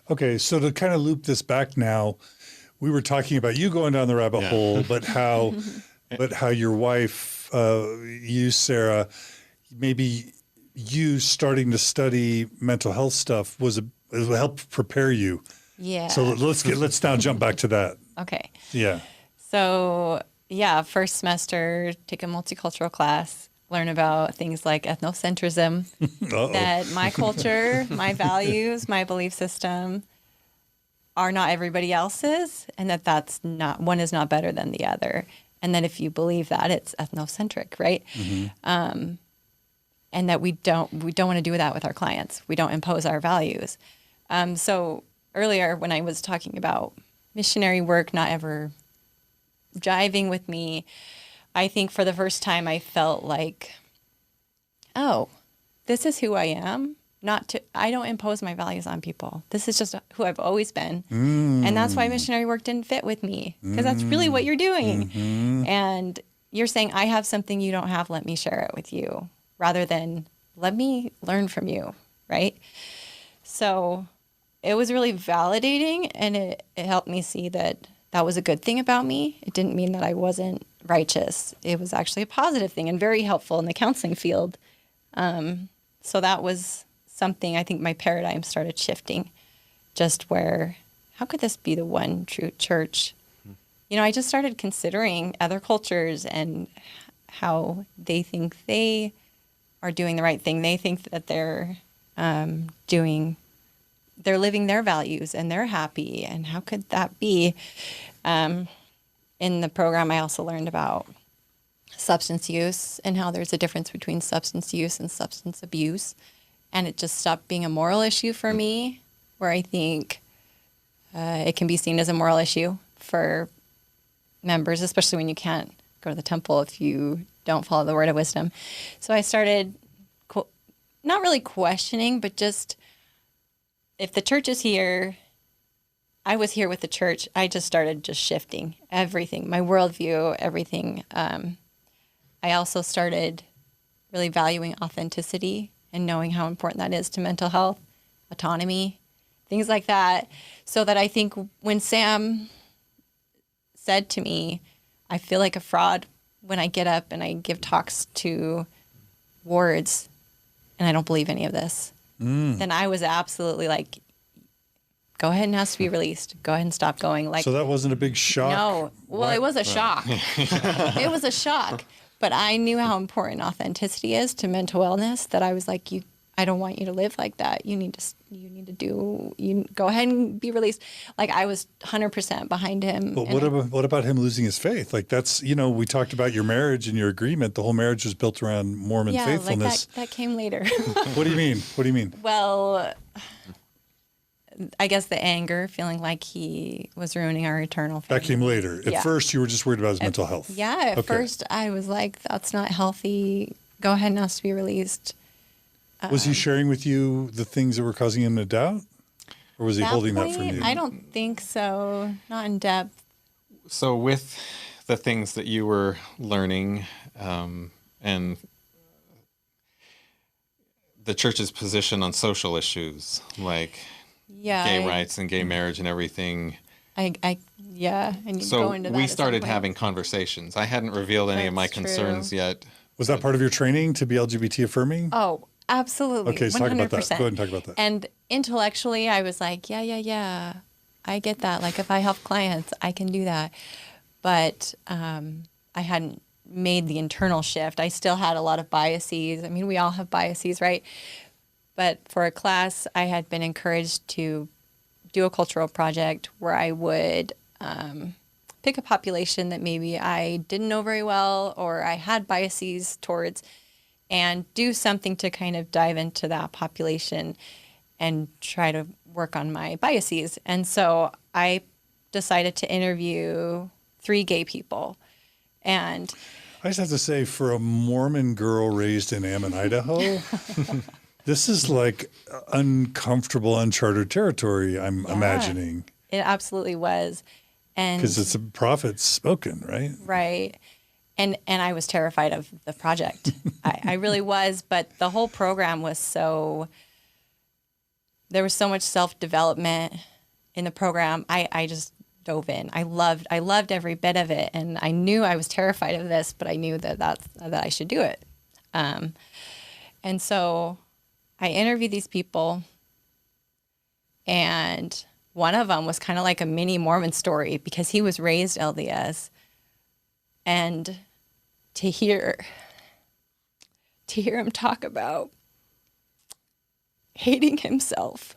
Okay, so to kind of loop this back now, we were talking about you going down the rabbit hole, but how your wife, you, Sara, maybe you starting to study mental health stuff it helped prepare you. Yeah. So let's now jump back to that. Okay. Yeah. So first semester, take a multicultural class, learn about things like ethnocentrism, that my culture, my values, my belief system are not everybody else's, and that's not, one is not better than the other. And then if you believe that, it's ethnocentric, right? Mm-hmm. And that we don't want to do that with our clients. We don't impose our values. So earlier when I was talking about missionary work not ever jiving with me, I think for the first time I felt like, oh, this is who I am. I don't impose my values on people. This is just who I've always been. And that's why missionary work didn't fit with me, because that's really what you're doing. And you're saying, I have something you don't have, let me share it with you, rather than let me learn from you, right? So it was really validating, and it helped me see that was a good thing about me. It didn't mean that I wasn't righteous. It was actually a positive thing and very helpful in the counseling field. So that was something, I think my paradigm started shifting, just where, how could this be the one true church? I just started considering other cultures and how they think they are doing the right thing. They think that they're living their values and they're happy. And how could that be? In the program, I also learned about substance use and how there's a difference between substance use and substance abuse. And it just stopped being a moral issue for me, where I think it can be seen as a moral issue for members, especially when you can't go to the temple if you don't follow the word of wisdom. So I started not really questioning, but just, if the church is here, I was here with the church. I just started just shifting everything, my worldview, everything. I also started really valuing authenticity and knowing how important that is to mental health, autonomy, things like that. So that I think when Sam said to me, I feel like a fraud when I get up and I give talks to wards and I don't believe any of this, then I was absolutely like, go ahead and ask to be released. Go ahead and stop going. Like, so that wasn't a big shock? No. Well, it was a shock. It was a shock. But I knew how important authenticity is to mental wellness, that I was like, I don't want you to live like that. You go ahead and be released. Like, I was 100% behind him. But what about him losing his faith? Like, that's, we talked about your marriage and your agreement. The whole marriage was built around Mormon faithfulness. Like that came later. What do you mean? Well, I guess the anger, feeling like he was ruining our eternal family. That came later. At first, you were just worried about his mental health. Yeah, at first I was like, that's not healthy. Go ahead and ask to be released. Was he sharing with you the things that were causing him to doubt? Or was he holding that from you? I don't think so. Not in depth. So with the things that you were learning and the church's position on social issues like gay rights and gay marriage and everything. And you go into that. We started having conversations. I hadn't revealed any of my concerns yet. Was that part of your training to be LGBT affirming? Oh, absolutely. Okay, so 100%. Talk about that. Go ahead and talk about that. And intellectually, I was like, yeah, I get that. Like, if I help clients, I can do that. But I hadn't made the internal shift. I still had a lot of biases. I mean, we all have biases, right? But for a class, I had been encouraged to do a cultural project where I would pick a population that maybe I didn't know very well or I had biases towards, and do something to kind of dive into that population and try to work on my biases. And so I decided to interview 3 gay people. And I just have to say, for a Mormon girl raised in Ammon, Idaho, this is like uncomfortable, uncharted territory, I'm imagining. It absolutely was. Because it's a prophet spoken, right? Right. And I was terrified of the project. I really was. But the whole program was so there was so much self-development in the program. I just dove in. I loved every bit of it, and I knew I was terrified of this, but I knew that I should do it. And so I interviewed these people, and one of them was kind of like a mini Mormon story because he was raised LDS, and to hear him talk about hating himself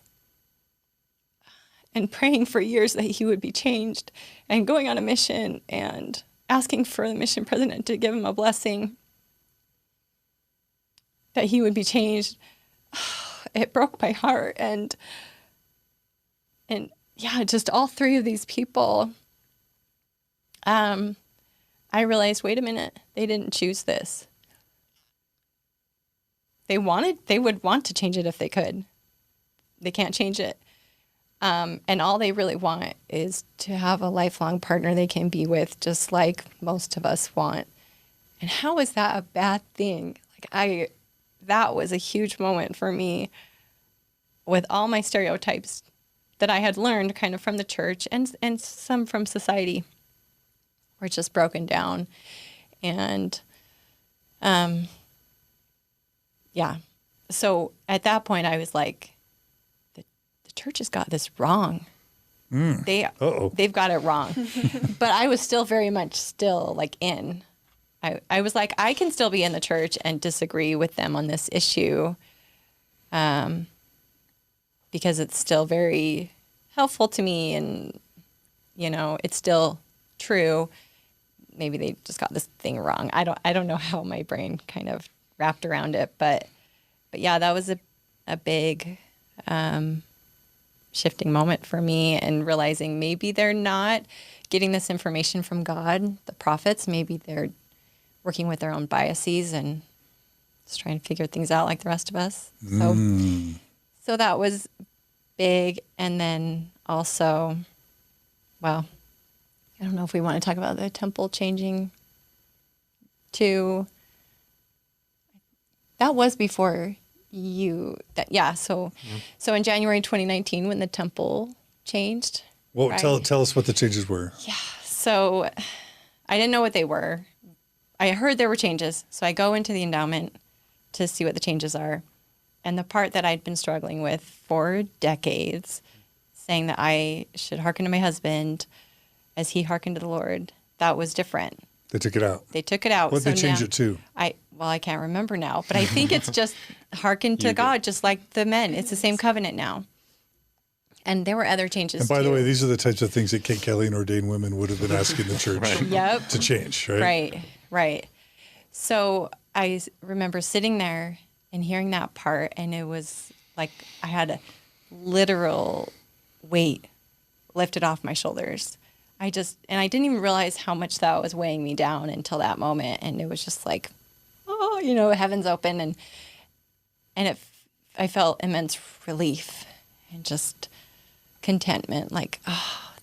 and praying for years that he would be changed and going on a mission and asking for the mission president to give him a blessing that he would be changed. It broke my heart. And yeah, just all three of these people, I realized, wait a minute, they didn't choose this. They would want to change it if they could. They can't change it. And all they really want is to have a lifelong partner they can be with, just like most of us want. And how is that a bad thing? That was a huge moment for me with all my stereotypes that I had learned kind of from the church and some from society were just broken down. And, yeah. So at that point I was like, the church has got this wrong. They've got it wrong. But I was still very much still like in. I was like, I can still be in the church and disagree with them on this issue, because it's still very helpful to me, and it's still true. Maybe they just got this thing wrong. I don't know how my brain kind of wrapped around it, but yeah, that was a big shifting moment for me, and realizing maybe they're not getting this information from God, the prophets. Maybe they're working with their own biases and just trying to figure things out like the rest of us. So that was big. And then also, well, I don't know if we want to talk about the temple changing to, that was before So in January 2019, when the temple changed. Well, right? Tell us what the changes were. Yeah. So I didn't know what they were. I heard there were changes, so I go into the endowment to see what the changes are. And the part that I'd been struggling with for decades, saying that I should hearken to my husband as he hearkened to the Lord, that was different. They took it out. What did they change it to? I can't remember now, but I think it's just hearken to God, just like the men. It's the same covenant now. And there were other changes, and by the way, these are the types of things that Kate Kelly and ordained women would have been asking the church to change, right? Right. So I remember sitting there and hearing that part, and it was like I had a literal weight lifted off my shoulders. I didn't even realize how much that was weighing me down until that moment. And it was just like, heaven's open. And I felt immense relief and just contentment, like,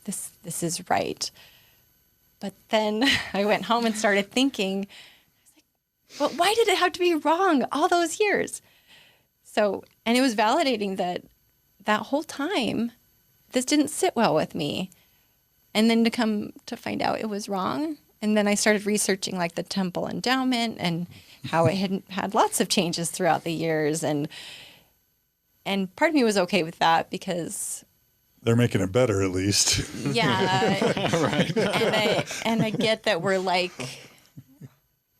this is right. But then I went home and started thinking, but why did it have to be wrong all those years? So, and it was validating that whole time, this didn't sit well with me. And then to come to find out it was wrong. And then I started researching like the temple endowment and how it had lots of changes throughout the years. And part of me was okay with that because they're making it better, at least. Yeah. Right. And I get that we're like,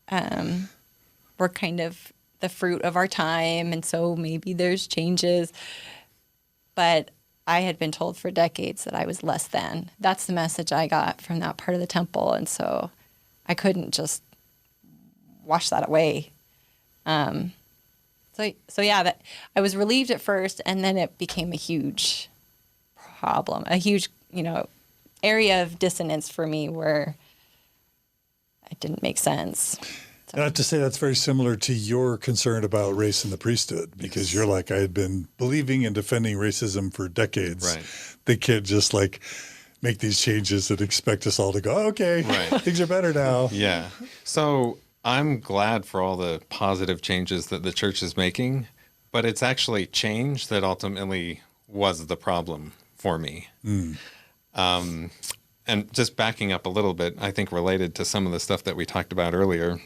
we're kind of the fruit of our time. And so maybe there's changes. But I had been told for decades that I was less than. That's the message I got from that part of the temple. And so I couldn't just wash that away. So yeah, I was relieved at first, and then it became a huge problem, a huge, area of dissonance for me where it didn't make sense. So. And I have to say that's very similar to your concern about race in the priesthood, because you're like, I had been believing and defending racism for decades. Right. They can't just like make these changes and expect us all to go, okay, things are better now. Yeah. So I'm glad for all the positive changes that the church is making, but it's actually change that ultimately was the problem for me. And just backing up a little bit, I think related to some of the stuff that we talked about earlier,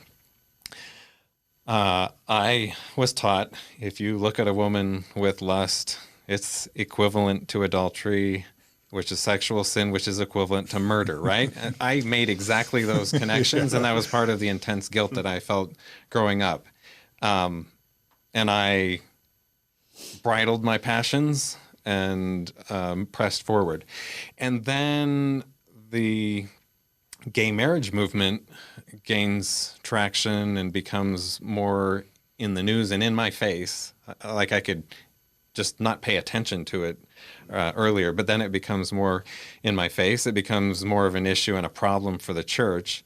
I was taught if you look at a woman with lust, it's equivalent to adultery, which is sexual sin, which is equivalent to murder, right? And I made exactly those connections, and that was part of the intense guilt that I felt growing up. And I bridled my passions and pressed forward. And then the gay marriage movement gains traction and becomes more in the news and in my face. Like I could just not pay attention to it earlier, but then it becomes more in my face. It becomes more of an issue and a problem for the church.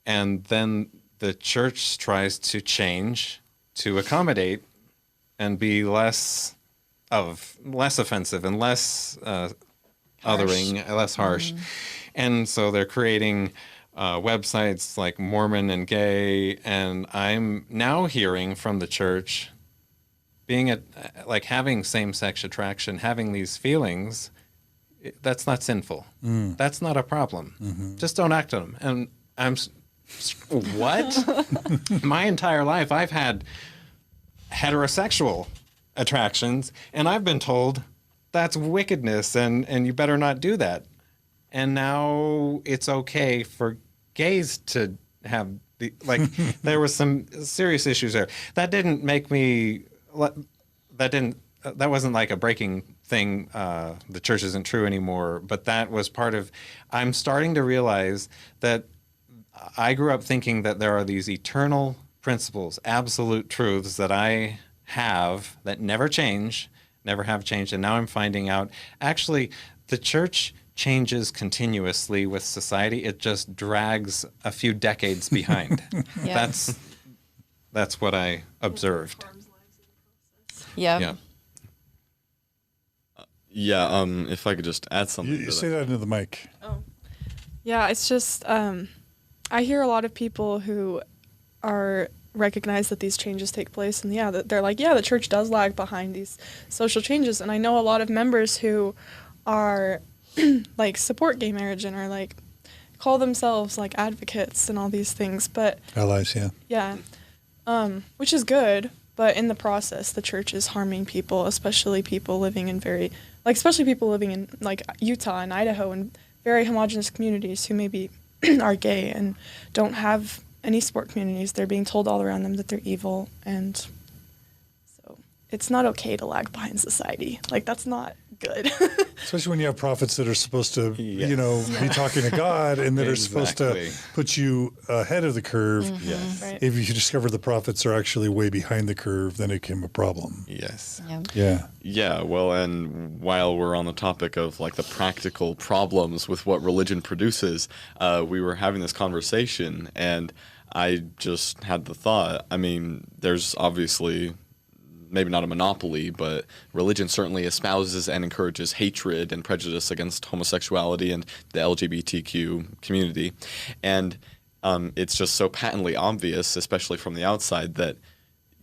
And then the church tries to change to accommodate and be less offensive and less othering, less harsh. And so they're creating websites like Mormon and Gay, and I'm now hearing from the church being like having same-sex attraction, having these feelings, that's not sinful. That's not a problem. Just don't act on them. And I'm, what? My entire life I've had heterosexual attractions, and I've been told that's wickedness and you better not do that. And now it's okay for gays to have there was some serious issues there. That didn't make me, that wasn't like a breaking thing. The church isn't true anymore, but that was part of, I'm starting to realize that I grew up thinking that there are these eternal principles, absolute truths that I have that never change, never have changed. And now I'm finding out, actually, the church changes continuously with society. It just drags a few decades behind. Yeah. That's what I observed. Yeah. If I could just add something. You say that into the mic. Oh. Yeah, it's just I hear a lot of people who recognize that these changes take place, and they're like, the church does lag behind these social changes. And I know a lot of members who are like support gay marriage and are like call themselves like advocates and all these things, but allies, which is good, but in the process the church is harming people, especially people living in like Utah and Idaho and very homogenous communities who maybe are gay and don't have any support communities. They're being told all around them that they're evil, and so it's not okay to lag behind society. Like, that's not good. Especially when you have prophets that are supposed to, be talking to God and that are supposed to put you ahead of the curve. Yes. Right. If you discover the prophets are actually way behind the curve, then it became a problem. Yes. Yeah. Yeah, well, and while we're on the topic of like the practical problems with what religion produces, we were having this conversation and I just had the thought, I mean, there's obviously maybe not a monopoly, but religion certainly espouses and encourages hatred and prejudice against homosexuality and the LGBTQ community. And it's just so patently obvious, especially from the outside, that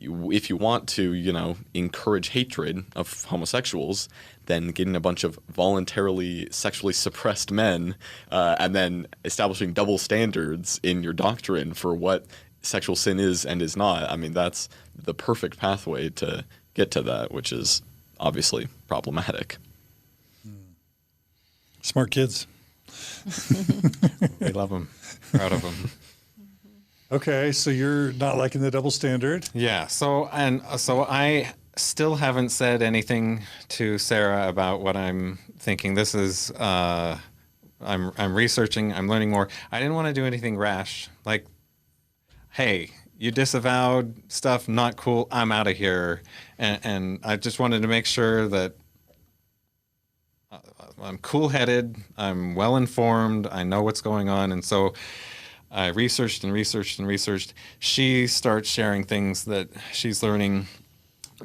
if you want to, encourage hatred of homosexuals, then getting a bunch of voluntarily sexually suppressed men and then establishing double standards in your doctrine for what sexual sin is and is not, I mean, that's the perfect pathway to get to that, which is obviously problematic. Smart kids. We love them. Proud of them. Okay, so you're not liking the double standard. Yeah. So I still haven't said anything to Sara about what I'm thinking. This is I'm researching. I'm learning more. I didn't want to do anything rash. Like, hey, you disavowed stuff, not cool. I'm out of here. And I just wanted to make sure that I'm cool-headed. I'm well-informed. I know what's going on. And so I researched and researched and researched. She starts sharing things that she's learning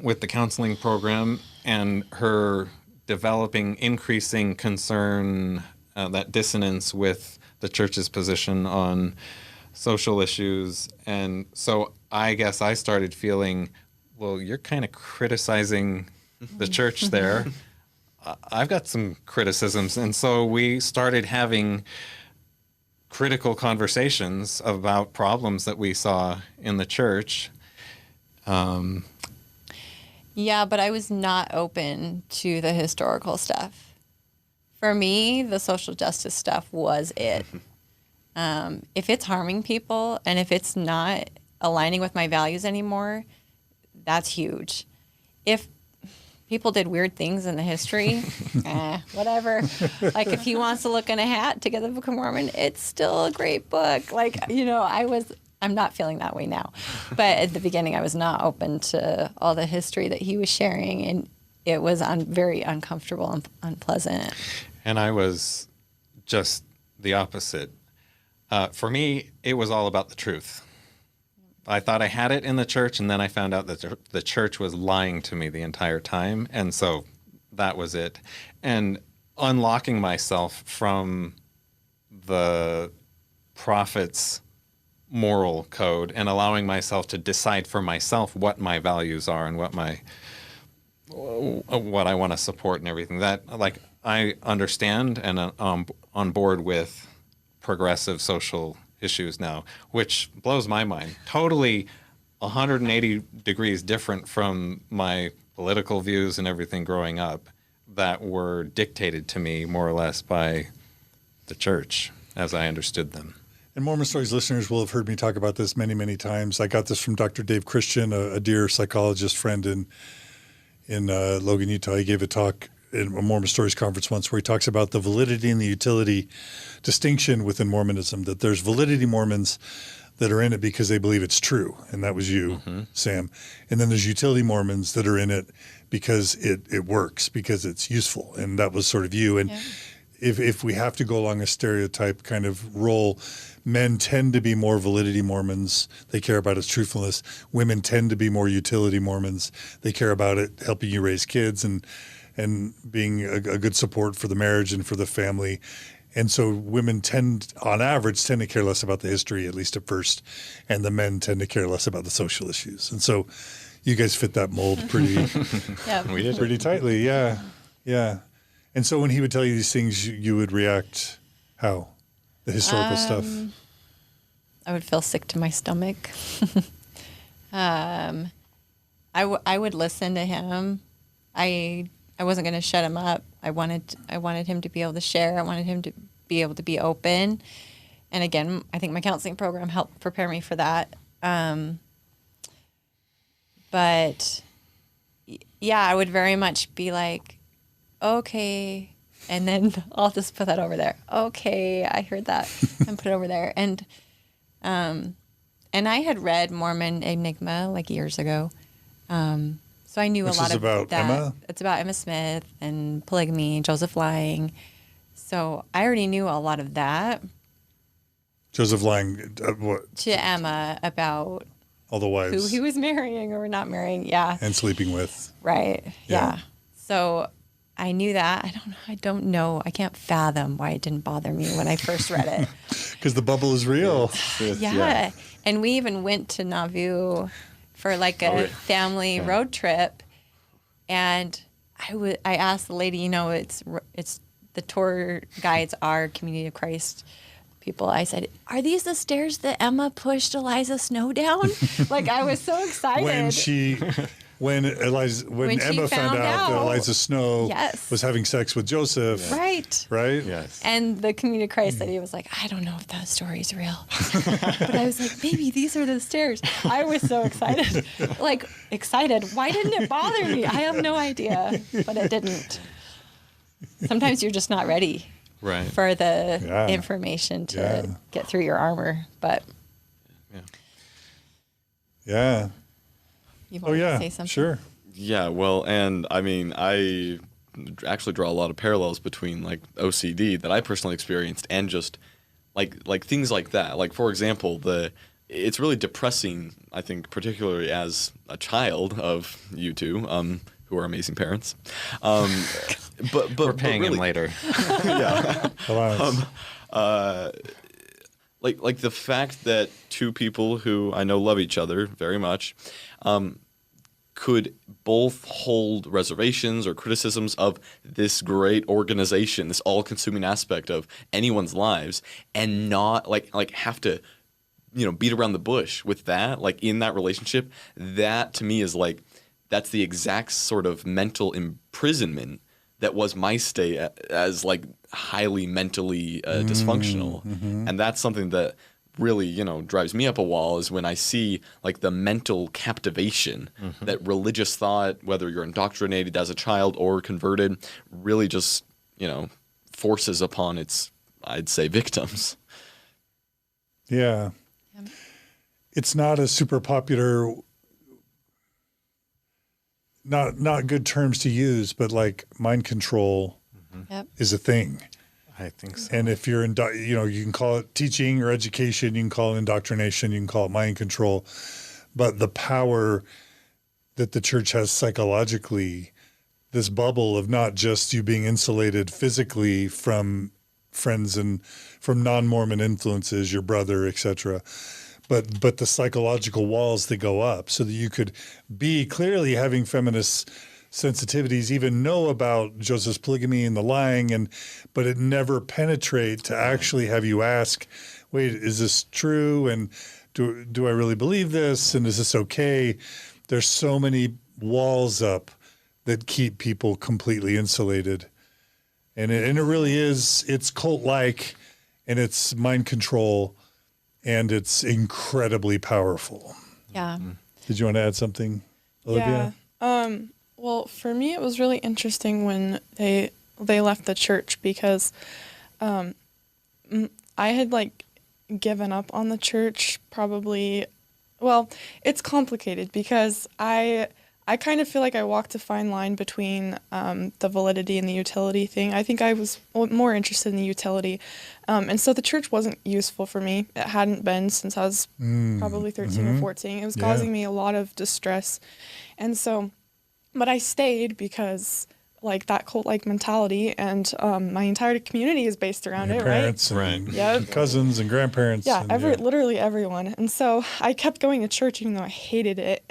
with the counseling program and her developing increasing concern, that dissonance with the church's position on social issues. And so I guess I started feeling, well, you're kind of criticizing the church there. I've got some criticisms. And so we started having critical conversations about problems that we saw in the church. Yeah, but I was not open to the historical stuff. For me, the social justice stuff was it. If it's harming people and if it's not aligning with my values anymore, that's huge. If people did weird things in the history, whatever. Like if he wants to look in a hat to get the Book of Mormon, it's still a great book. Like, I'm not feeling that way now. But at the beginning, I was not open to all the history that he was sharing, and it was very uncomfortable and unpleasant. And I was just the opposite. For me, it was all about the truth. I thought I had it in the church, and then I found out that the church was lying to me the entire time. And so that was it. And unlocking myself from the prophet's moral code and allowing myself to decide for myself what my values are and what I want to support and everything. That, like, I understand and on board with progressive social issues now, which blows my mind. Totally 180 degrees different from my political views and everything growing up that were dictated to me more or less by the church as I understood them. And Mormon Stories listeners will have heard me talk about this many, many times. I got this from Dr. Dave Christian, a dear psychologist friend in Logan, Utah. He gave a talk in a Mormon Stories conference once where he talks about the validity and the utility distinction within Mormonism, that there's validity Mormons that are in it because they believe it's true. And that was you, Sam. And then there's utility Mormons that are in it because it works, because it's useful. And that was sort of you. And if we have to go along a stereotype kind of role, men tend to be more validity Mormons. They care about its truthfulness. Women tend to be more utility Mormons. They care about it helping you raise kids and being a good support for the marriage and for the family. And so women on average, tend to care less about the history, at least at first, and the men tend to care less about the social issues. And so you guys fit that mold pretty tightly. Yeah. Yeah. And so when he would tell you these things, you would react how? The historical stuff? I would feel sick to my stomach. I would listen to him. I wasn't going to shut him up. I wanted him to be able to share. I wanted him to be able to be open. And again, I think my counseling program helped prepare me for that. But yeah, I would very much be like, okay, and then I'll just put that over there. Okay, I heard that, and put it over there. And I had read Mormon Enigma like years ago. So I knew a lot about that. Emma? It's about Emma Smith and polygamy, Joseph lying. So I already knew a lot of that. Joseph lying what? To Emma about all the wives. Who he was marrying or not marrying, yeah. And sleeping with. Right, yeah. So I knew that. I don't know. I can't fathom why it didn't bother me when I first read it. Because the bubble is real. Yeah. And we even went to Nauvoo for like a family road trip, and I asked the lady, it's the tour guides are Community of Christ people. I said, "Are these the stairs that Emma pushed Eliza Snow down?" Like I was so excited. When Emma found out that Eliza Snow was having sex with Joseph. Right? Yes. And the Community of Christ lady was like, "I don't know if that story's real." But I was like, "Maybe these are the stairs." I was so excited. Why didn't it bother me? I have no idea, but it didn't. Sometimes you're just not ready for the information to get through your armor. But yeah. You want to say something? Sure. Yeah, well, and I mean, I actually draw a lot of parallels between like OCD that I personally experienced and just like things like that. Like for example, it's really depressing, I think, particularly as a child of you two, who are amazing parents. But we're paying really, him later. Yeah. Like like the fact that two people who I know love each other very much could both hold reservations or criticisms of this great organization, this all-consuming aspect of anyone's lives, and not like have to, beat around the bush with that, like in that relationship. That to me is like, that's the exact sort of mental imprisonment that was my state as like highly mentally dysfunctional. And that's something that really, drives me up a wall, is when I see like the mental captivation that religious thought, whether you're indoctrinated as a child or converted, really just, forces upon its, I'd say, victims. Yeah. It's not a super popular, not good terms to use, but like mind control is a thing. I think so. And if you're you can call it teaching or education, you can call it indoctrination, you can call it mind control, but the power that the church has psychologically, this bubble of not just you being insulated physically from friends and from non-Mormon influences, your brother, etc., but the psychological walls that go up so that you could be clearly having feminist sensitivities, even know about Joseph's polygamy and the lying, but it never penetrate to actually have you ask, wait, is this true? And do I really believe this? And is this okay? There's so many walls up that keep people completely insulated. And it really is, it's cult-like, and it's mind control, and it's incredibly powerful. Yeah. Did you want to add something, Olivia? Yeah. Well, for me, it was really interesting when they left the church, because I had like given up on the church probably. Well, it's complicated because I kind of feel like I walked a fine line between the validity and the utility thing. I think I was more interested in the utility. And so the church wasn't useful for me. It hadn't been since I was probably 13 or 14. It was causing me a lot of distress. And so, but I stayed because like that cult-like mentality, and my entire community is based around it, parents right? And Yep. cousins and grandparents. Yeah, and, literally everyone. And so I kept going to church even though I hated it,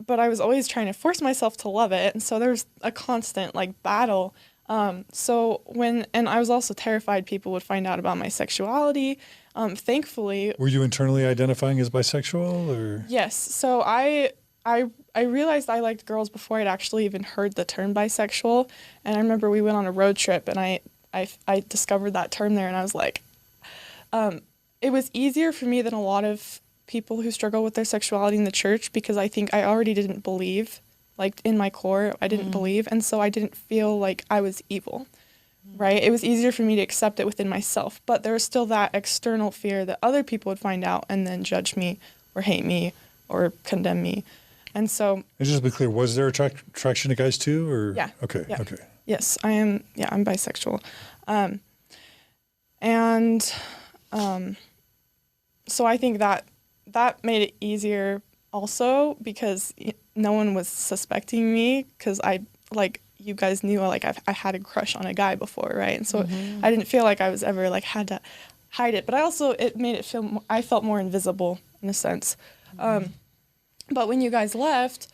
but I was always trying to force myself to love it. And so there was a constant like battle. And I was also terrified people would find out about my sexuality. Thankfully. Were you internally identifying as bisexual, or? Yes. So I realized I liked girls before I'd actually even heard the term bisexual. And I remember we went on a road trip, and I discovered that term there, and I was like, it was easier for me than a lot of people who struggle with their sexuality in the church, because I think I already didn't believe, like in my core, I didn't believe. And so I didn't feel like I was evil, right? It was easier for me to accept it within myself, but there was still that external fear that other people would find out and then judge me or hate me or condemn me. And so, and just to be clear, was there attraction to guys too, or? Yeah. Okay. Yeah. Okay. Yes, I am. Yeah, I'm bisexual. So I think that made it easier also, because no one was suspecting me, because you guys knew I had a crush on a guy before, right? And so I didn't feel like I was ever like had to hide it, but it made it feel, I felt more invisible in a sense. But when you guys left,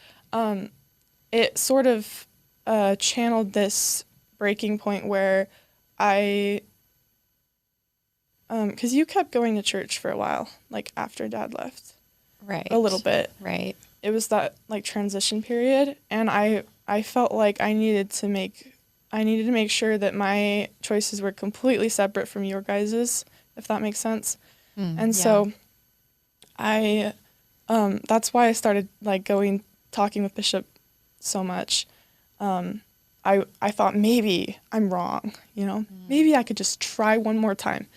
it sort of channeled this breaking point where because you kept going to church for a while, like after Dad left. Right. A little bit. Right. It was that like transition period, and I felt like I needed to make sure that my choices were completely separate from your guys's, if that makes sense. And so that's why I started like talking with Bishop so much. I thought maybe I'm wrong, maybe I could just try one more time.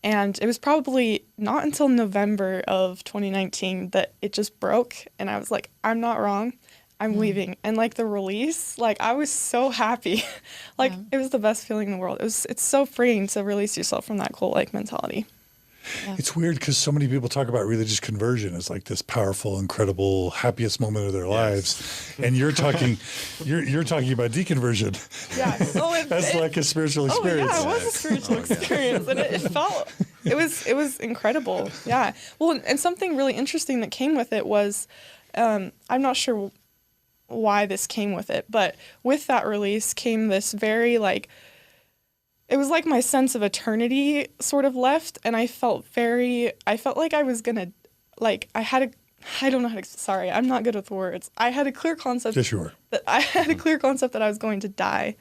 And it was probably not until November of 2019 that it just broke, and I was like, I'm not wrong, I'm leaving. And like the release, like I was so happy. It was the best feeling in the world. It's so freeing to release yourself from that cult-like mentality. Yeah. It's weird because so many people talk about religious conversion as like this powerful, incredible, happiest moment of their lives, and you're talking about deconversion. Yeah, as like a spiritual experience. Oh yeah, it was a spiritual experience, and it was incredible. Yeah. Well, and something really interesting that came with it was, I'm not sure why this came with it. But with that release came this very like, it was like my sense of eternity sort of left, and I felt like I was gonna, like, I don't know how to, sorry, I'm not good with words. I had a clear concept. Yes, you were. That I had a clear concept that I was going to die.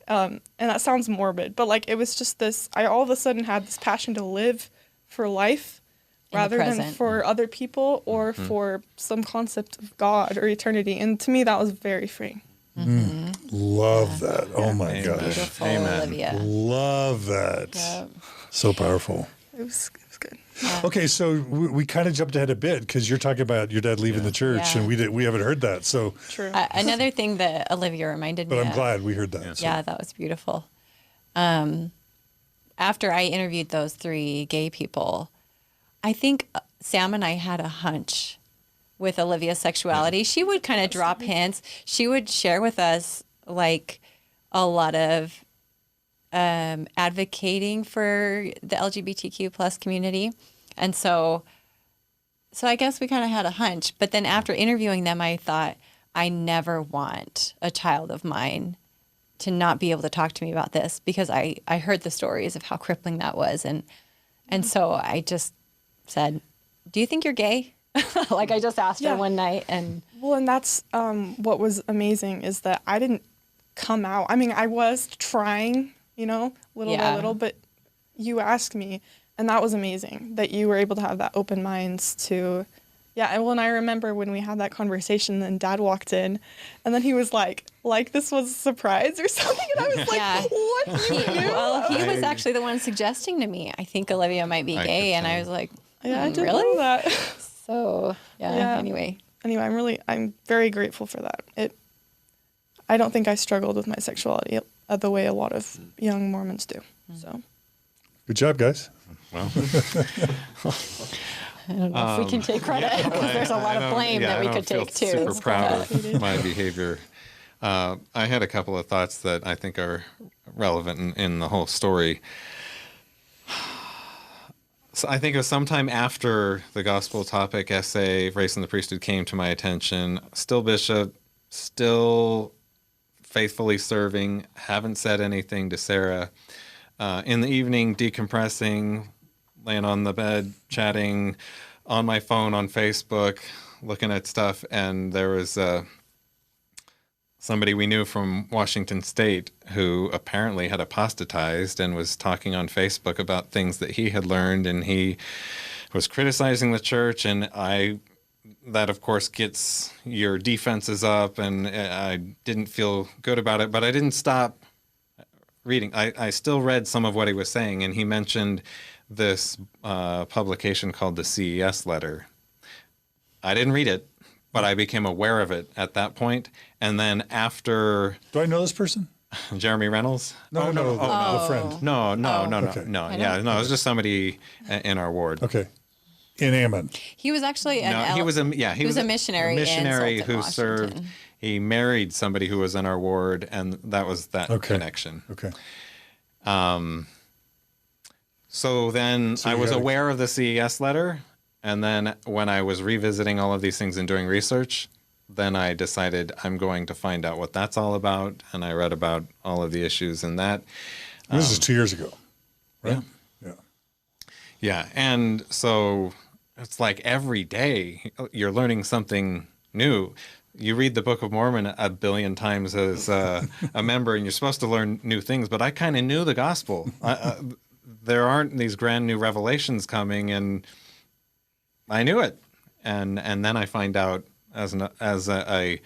And that sounds morbid, but like, it was just this, I all of a sudden had this passion to live for life rather than for other people or for some concept of God or eternity. And to me, that was very freeing. Love that. Oh my gosh. Beautiful, Amen. Olivia. Love that. Yep. So powerful. It was good. Okay, so we kind of jumped ahead a bit because you're talking about your dad leaving the church, Yeah. and we haven't heard that. So, True. Another thing that Olivia reminded me but I'm of. glad we heard that. So. Yeah, that was beautiful. After I interviewed those 3 gay people, I think Sam and I had a hunch with Olivia's sexuality. She would kind of drop hints. She would share with us like a lot of advocating for the LGBTQ plus community. And so I guess we kind of had a hunch. But then after interviewing them, I thought, I never want a child of mine to not be able to talk to me about this, because I heard the stories of how crippling that was. And so I just said, do you think you're gay? Like I just asked her one night. And well, and that's what was amazing is that I didn't come out. I mean, I was trying, little by little, but you asked me, and that was amazing that you were able to have that open minds to, and I remember when we had that conversation, and Dad walked in, and then he was like this was a surprise or something, and I was like, what? He was actually the one suggesting to me, I think Olivia might be gay, and I was like, I didn't really? know that. So anyway, I'm very grateful for that. I don't think I struggled with my sexuality the way a lot of young Mormons do. So, Good job, guys. Well, I don't know if we can take credit, because there's a lot of blame that we could take too. Super proud of my behavior. I had a couple of thoughts that I think are relevant in the whole story. So I think it was sometime after the gospel topic essay, Race and the Priesthood, came to my attention. Still bishop, still faithfully serving, haven't said anything to Sara. In the evening, decompressing, laying on the bed, chatting on my phone, on Facebook, looking at stuff, and there was somebody we knew from Washington State who apparently had apostatized and was talking on Facebook about things that he had learned, and he was criticizing the church, and that of course gets your defenses up, and I didn't feel good about it, but I didn't stop reading. I still read some of what he was saying, and he mentioned this publication called the CES-letter. I didn't read it, but I became aware of it at that point. And then after... Do I know this person? Jeremy Reynolds? No, the friend. No. Okay. No, it was just somebody in our ward. Okay. In Ammon. He was actually he was a missionary. A missionary in who Sultan, served. Washington. He married somebody who was in our ward, and that was that connection. Okay. So then I was you aware of the CES letter, and then when I was revisiting all of these things and doing research, then I decided I'm going to find out what that's all about, and I read about all of the issues in that. This is 2 years ago, right? Yeah, and so it's like every day you're learning something new. You read the Book of Mormon a billion times as a member, and you're supposed to learn new things, but I kind of knew the gospel. There aren't these grand new revelations coming, and I knew it. And then I find out as a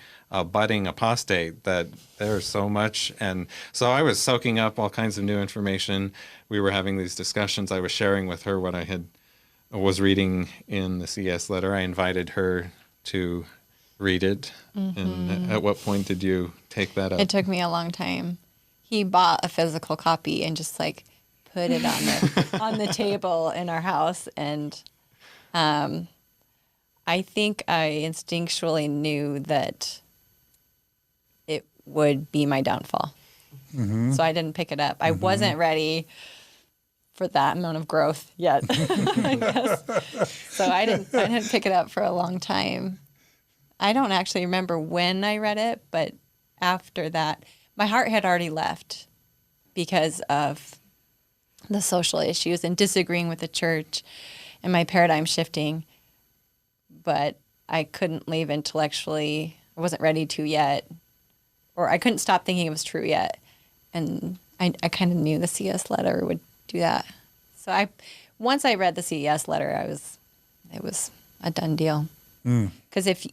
budding apostate that there's so much. And so I was soaking up all kinds of new information. We were having these discussions. I was sharing with her what I was reading in the CS letter. I invited her to read it. Mm-hmm. And at what point did you take that up? It took me a long time. He bought a physical copy and just like put it on the table in our house, and I think I instinctually knew that it would be my downfall. Mm-hmm. So I didn't pick it up. I wasn't ready for that amount of growth yet, I guess. So I didn't pick it up for a long time. I don't actually remember when I read it, but after that, my heart had already left because of the social issues and disagreeing with the church and my paradigm shifting. But I couldn't leave intellectually. I wasn't ready to yet, or I couldn't stop thinking it was true yet. And I kind of knew the CES-letter would do that. So once I read the CES-letter, it was a done deal. Because if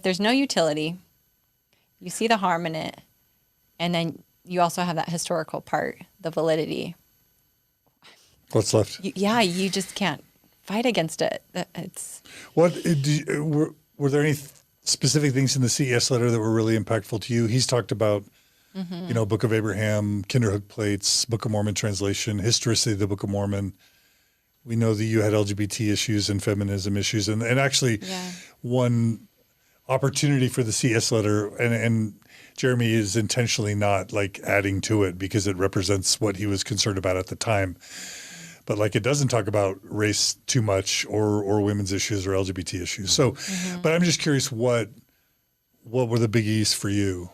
there's no utility, you see the harm in it, and then you also have that historical part, the validity. What's left? You just can't fight against it. Were there any specific things in the CES-letter that were really impactful to you? He's talked about, Book of Abraham, Kinderhook plates, Book of Mormon translation, historicity of the Book of Mormon. We know that you had LGBT issues and feminism issues, and actually one opportunity for the CES-letter, and Jeremy is intentionally not like adding to it because it represents what he was concerned about at the time. But like it doesn't talk about race too much or women's issues or LGBT issues. So, but I'm just curious, what were the biggies for you?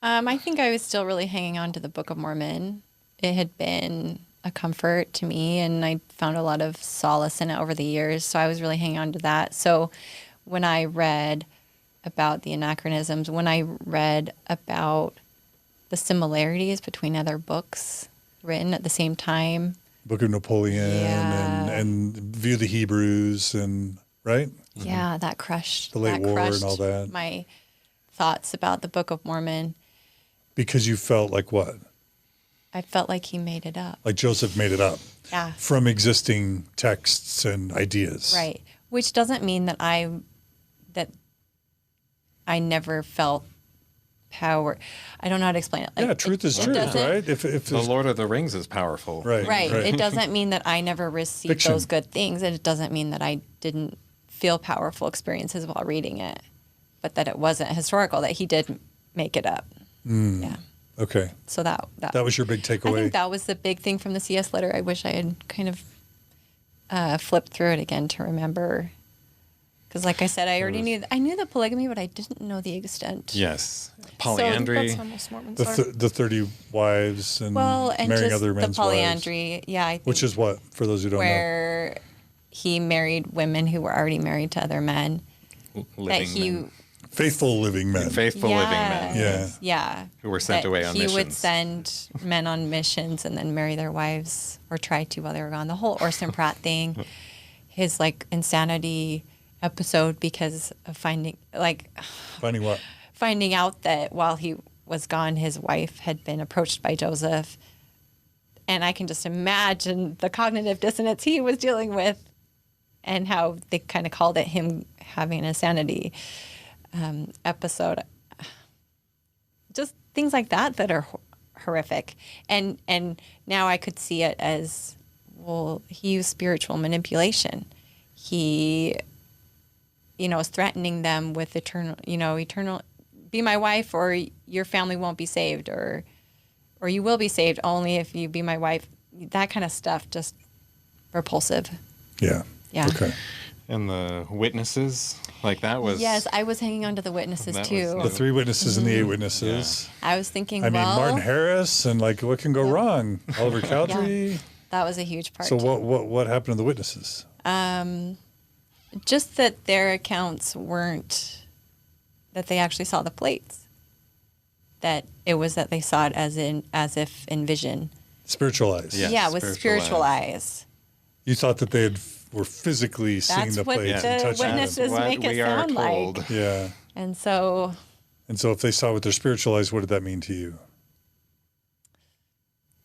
I think I was still really hanging on to the Book of Mormon. It had been a comfort to me, and I found a lot of solace in it over the years. So I was really hanging on to that. So when I read about the anachronisms, when I read about the similarities between other books written at the same time, Book of Napoleon and View of the Hebrews, and right? Yeah, that crushed the late war and all that. My thoughts about the Book of Mormon. Because you felt like what? I felt like he made it up. Like Joseph made it up. Yeah. From existing texts and ideas. Right. Which doesn't mean that I never felt power. I don't know how to explain it. Like, truth is truth, right? If the Lord of the Rings is powerful. Right. It doesn't mean that I never received those good things. And it doesn't mean that I didn't feel powerful experiences while reading it, but that it wasn't historical, that he did make it up. Yeah. Okay. So that was your big takeaway. I think that was the big thing from the CES-letter. I wish I had kind of flipped through it again to remember. Because like I said, I knew the polygamy, but I didn't know the extent. Yes. Polyandry. So that's how most Mormons are. The 30 wives and marrying just other men's the polyandry, wives. Yeah. I think Which is what, for those who don't know? Where he married women who were already married to other men. Faithful living men. Faithful living men. Yeah. Yeah. Who were sent away on missions. He would send men on missions and then marry their wives, or try to while they were gone. The whole Orson Pratt thing, his like insanity episode because of finding what? Finding out that while he was gone, his wife had been approached by Joseph. And I can just imagine the cognitive dissonance he was dealing with and how they kind of called it him having an insanity episode. Just things like that are horrific. And now I could see it as, well, he used spiritual manipulation. He, is threatening them with eternal, be my wife or your family won't be saved, or you will be saved only if you be my wife. That kind of stuff, just repulsive. Yeah. Yeah. Okay. And the witnesses, like that was... Yes, I was hanging on to the witnesses too. The 3 witnesses and the 8 witnesses. Yeah. I was thinking, Martin Harris and like, what can go wrong? Oliver Cowdery. Yeah. That was a huge part. So what happened to the witnesses? Just that their accounts weren't, that they actually saw the plates. That it was that they saw it as if in vision. Spiritualized. Yeah, with spiritual eyes. You thought that they were physically seeing the plates and touching them. That's what the witnesses make it sound like. Yeah. And so if they saw with their spiritual eyes, what did that mean to you?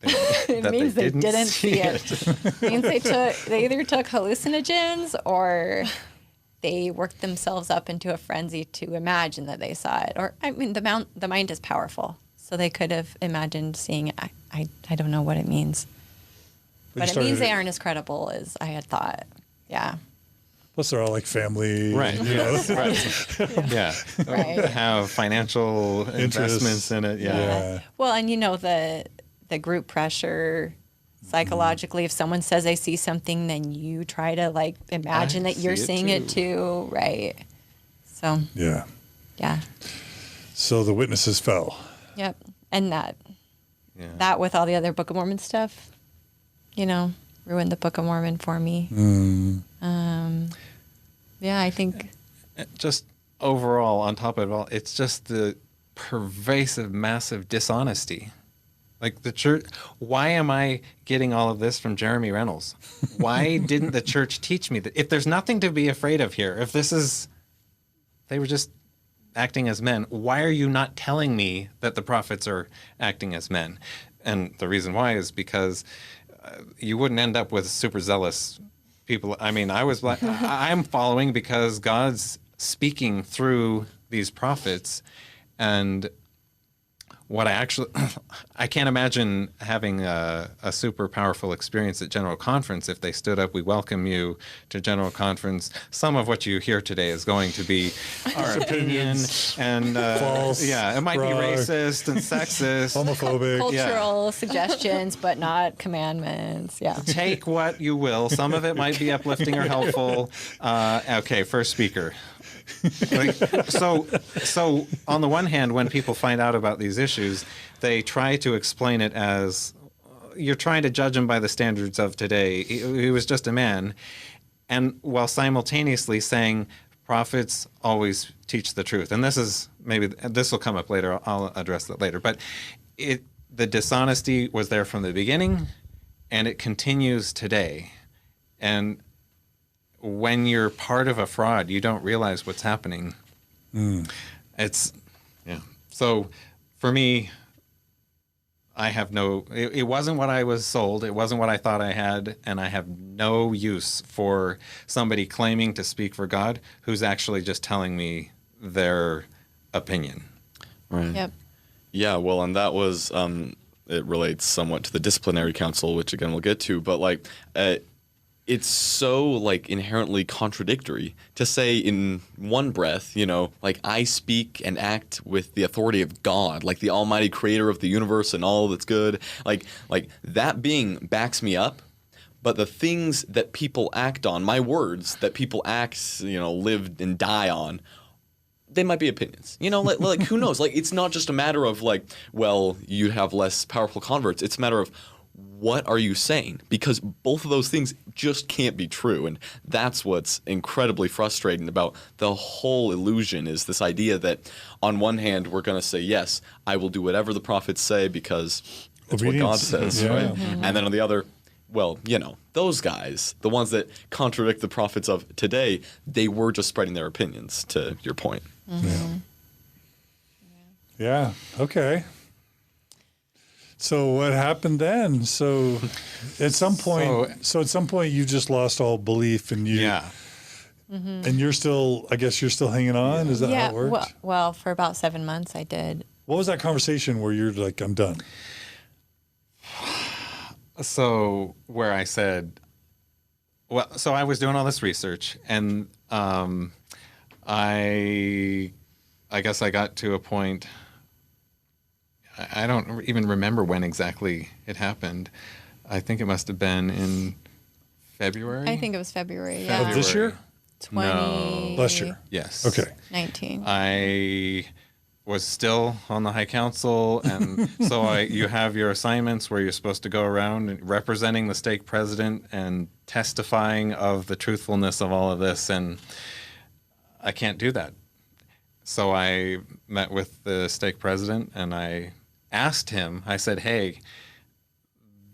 It means they didn't see it. It means they either took hallucinogens or they worked themselves up into a frenzy to imagine that they saw it. Or the mind is powerful, so they could have imagined seeing it. I don't know what it means, but it means they aren't as credible as I had thought. Yeah. Plus, they're all like family, right? Right. Yeah. Right. Have financial investments in it. Yeah. Well, and the group pressure Psychologically, if someone says they see something, then you try to like imagine that you're seeing it too, right? So Yeah. yeah. So the witnesses fell. Yep. And that with all the other Book of Mormon stuff, ruined the Book of Mormon for me. Yeah, I think. Just overall, on top of it all, it's just the pervasive, massive dishonesty. Like the church, why am I getting all of this from Jeremy Reynolds? Why didn't the church teach me that? If there's nothing to be afraid of here, if they were just acting as men, why are you not telling me that the prophets are acting as men? And the reason why is because you wouldn't end up with super zealous people. I mean, I'm following because God's speaking through these prophets, and what I can't imagine having a super powerful experience at General Conference if they stood up, we welcome you to General Conference. Some of what you hear today is going to be our opinion and false, it might be racist and sexist, homophobic, cultural suggestions, but not commandments. Yeah. Take what you will. Some of it might be uplifting or helpful. Okay, first speaker. So on the one hand, when people find out about these issues, they try to explain it as you're trying to judge him by the standards of today. He was just a man. And while simultaneously saying prophets always teach the truth. And this will come up later. I'll address that later. But the dishonesty was there from the beginning, and it continues today. And when you're part of a fraud, you don't realize what's happening. So for me, I have it wasn't what I was sold. It wasn't what I thought I had. And I have no use for somebody claiming to speak for God who's actually just telling me their opinion. Right. Yep. Yeah, well, and that was, it relates somewhat to the disciplinary council, which again we'll get to, but it's so inherently contradictory to say in one breath, I speak and act with the authority of God, like the almighty creator of the universe and all that's good. Like that being backs me up. But the things that people act on, my words that people act, live and die on, they might be opinions. Who knows? It's not just a matter of you have less powerful converts. It's a matter of, what are you saying? Because both of those things just can't be true. And that's what's incredibly frustrating about the whole illusion, is this idea that on one hand, we're going to say, yes, I will do whatever the prophets say because it's what God says, right? Mm-hmm. And then on the other, those guys, the ones that contradict the prophets of today, they were just spreading their opinions, to your point. Mm-hmm. Yeah. Okay. So what happened then? So at some point, you just lost all belief, and and you're still, I guess you're still hanging on. Yeah. Is that how it worked? Well, for about 7 months I did. What was that conversation where you're like, I'm done? So where I said, so I was doing all this research, and I guess I got to a point. I don't even remember when exactly it happened. I think it must have been in February. I think it was February. Yeah. Of this year? 20. No. Last year. Yes. Okay. 19. I was still on the High Council, and so you have your assignments where you're supposed to go around and representing the stake president and testifying of the truthfulness of all of this, and I can't do that. So I met with the stake president, and I asked him, I said, hey,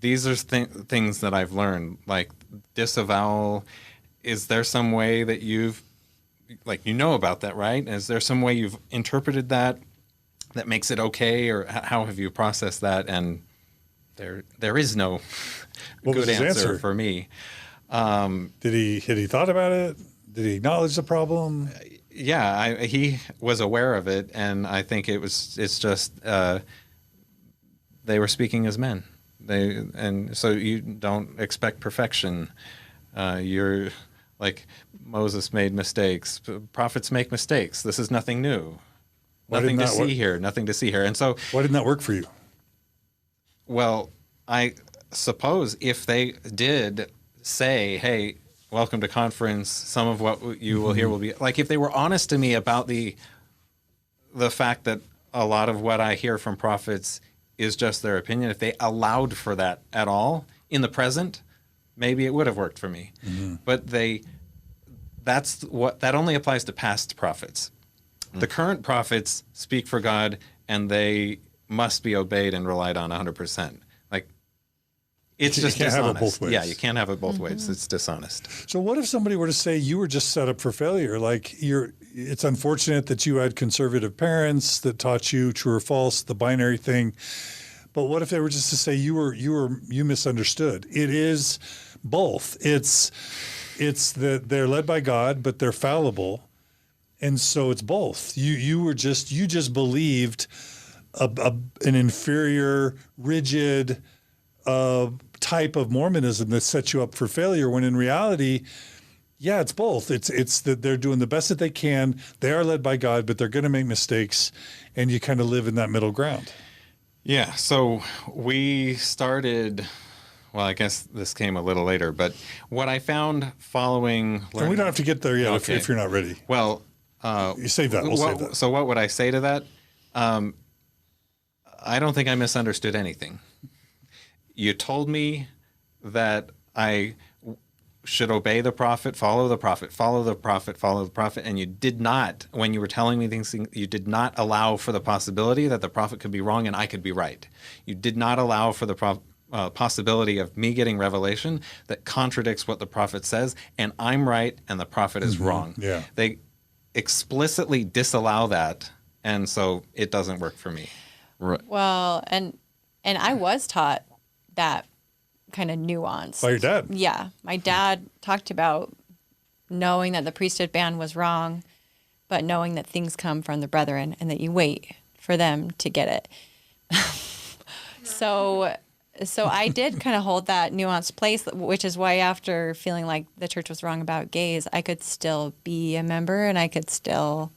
these are things that I've learned, like disavowal. Is there some way that you've, about that, right? Is there some way you've interpreted that makes it okay? Or how have you processed that? And there is no good answer for me. Had he thought about it? Did he acknowledge the problem? Yeah, he was aware of it, and I think it's just they were speaking as men. And so you don't expect perfection. You're like, Moses made mistakes. Prophets make mistakes. This is nothing new. Nothing to see here. And so, why didn't that work for you? Well, suppose if they did say, hey, welcome to conference, some of what you will hear will be like, if they were honest to me about the fact that a lot of what I hear from prophets is just their opinion, if they allowed for that at all in the present, maybe it would have worked for me. But that only applies to past prophets. The current prophets speak for God, and they must be obeyed and relied on 100%. Like, it's just You can't have it dishonest. both ways. Yeah, you can't have it both ways. It's dishonest. So what if somebody were to say you were just set up for failure? Like, it's unfortunate that you had conservative parents that taught you true or false, the binary thing. But what if they were just to say you misunderstood? It is both. It's that they're led by God, but they're fallible. And so it's both. You just believed an inferior, rigid type of Mormonism that sets you up for failure, when in reality, yeah, it's both. It's that they're doing the best that they can. They are led by God, but they're going to make mistakes, and you kind of live in that middle ground. Yeah, so we started, well, I guess this came a little later, but what I found following... And we don't have to get there yet Okay. if you're not ready. Well... you save that. We'll save that. So what would I say to that? I don't think I misunderstood anything. You told me that I should obey the prophet, follow the prophet, follow the prophet, follow the prophet, and you did not, when you were telling me things, you did not allow for the possibility that the prophet could be wrong and I could be right. You did not allow for the possibility of me getting revelation that contradicts what the prophet says, and I'm right and the prophet is wrong. Yeah. They explicitly disallow that, and so it doesn't work for me. Right. Well, and I was taught that kind of nuance. By your dad? Yeah. My dad talked about knowing that the priesthood ban was wrong, but knowing that things come from the brethren and that you wait for them to get it. So I did kind of hold that nuanced place, which is why after feeling like the church was wrong about gays, I could still be a member and I could still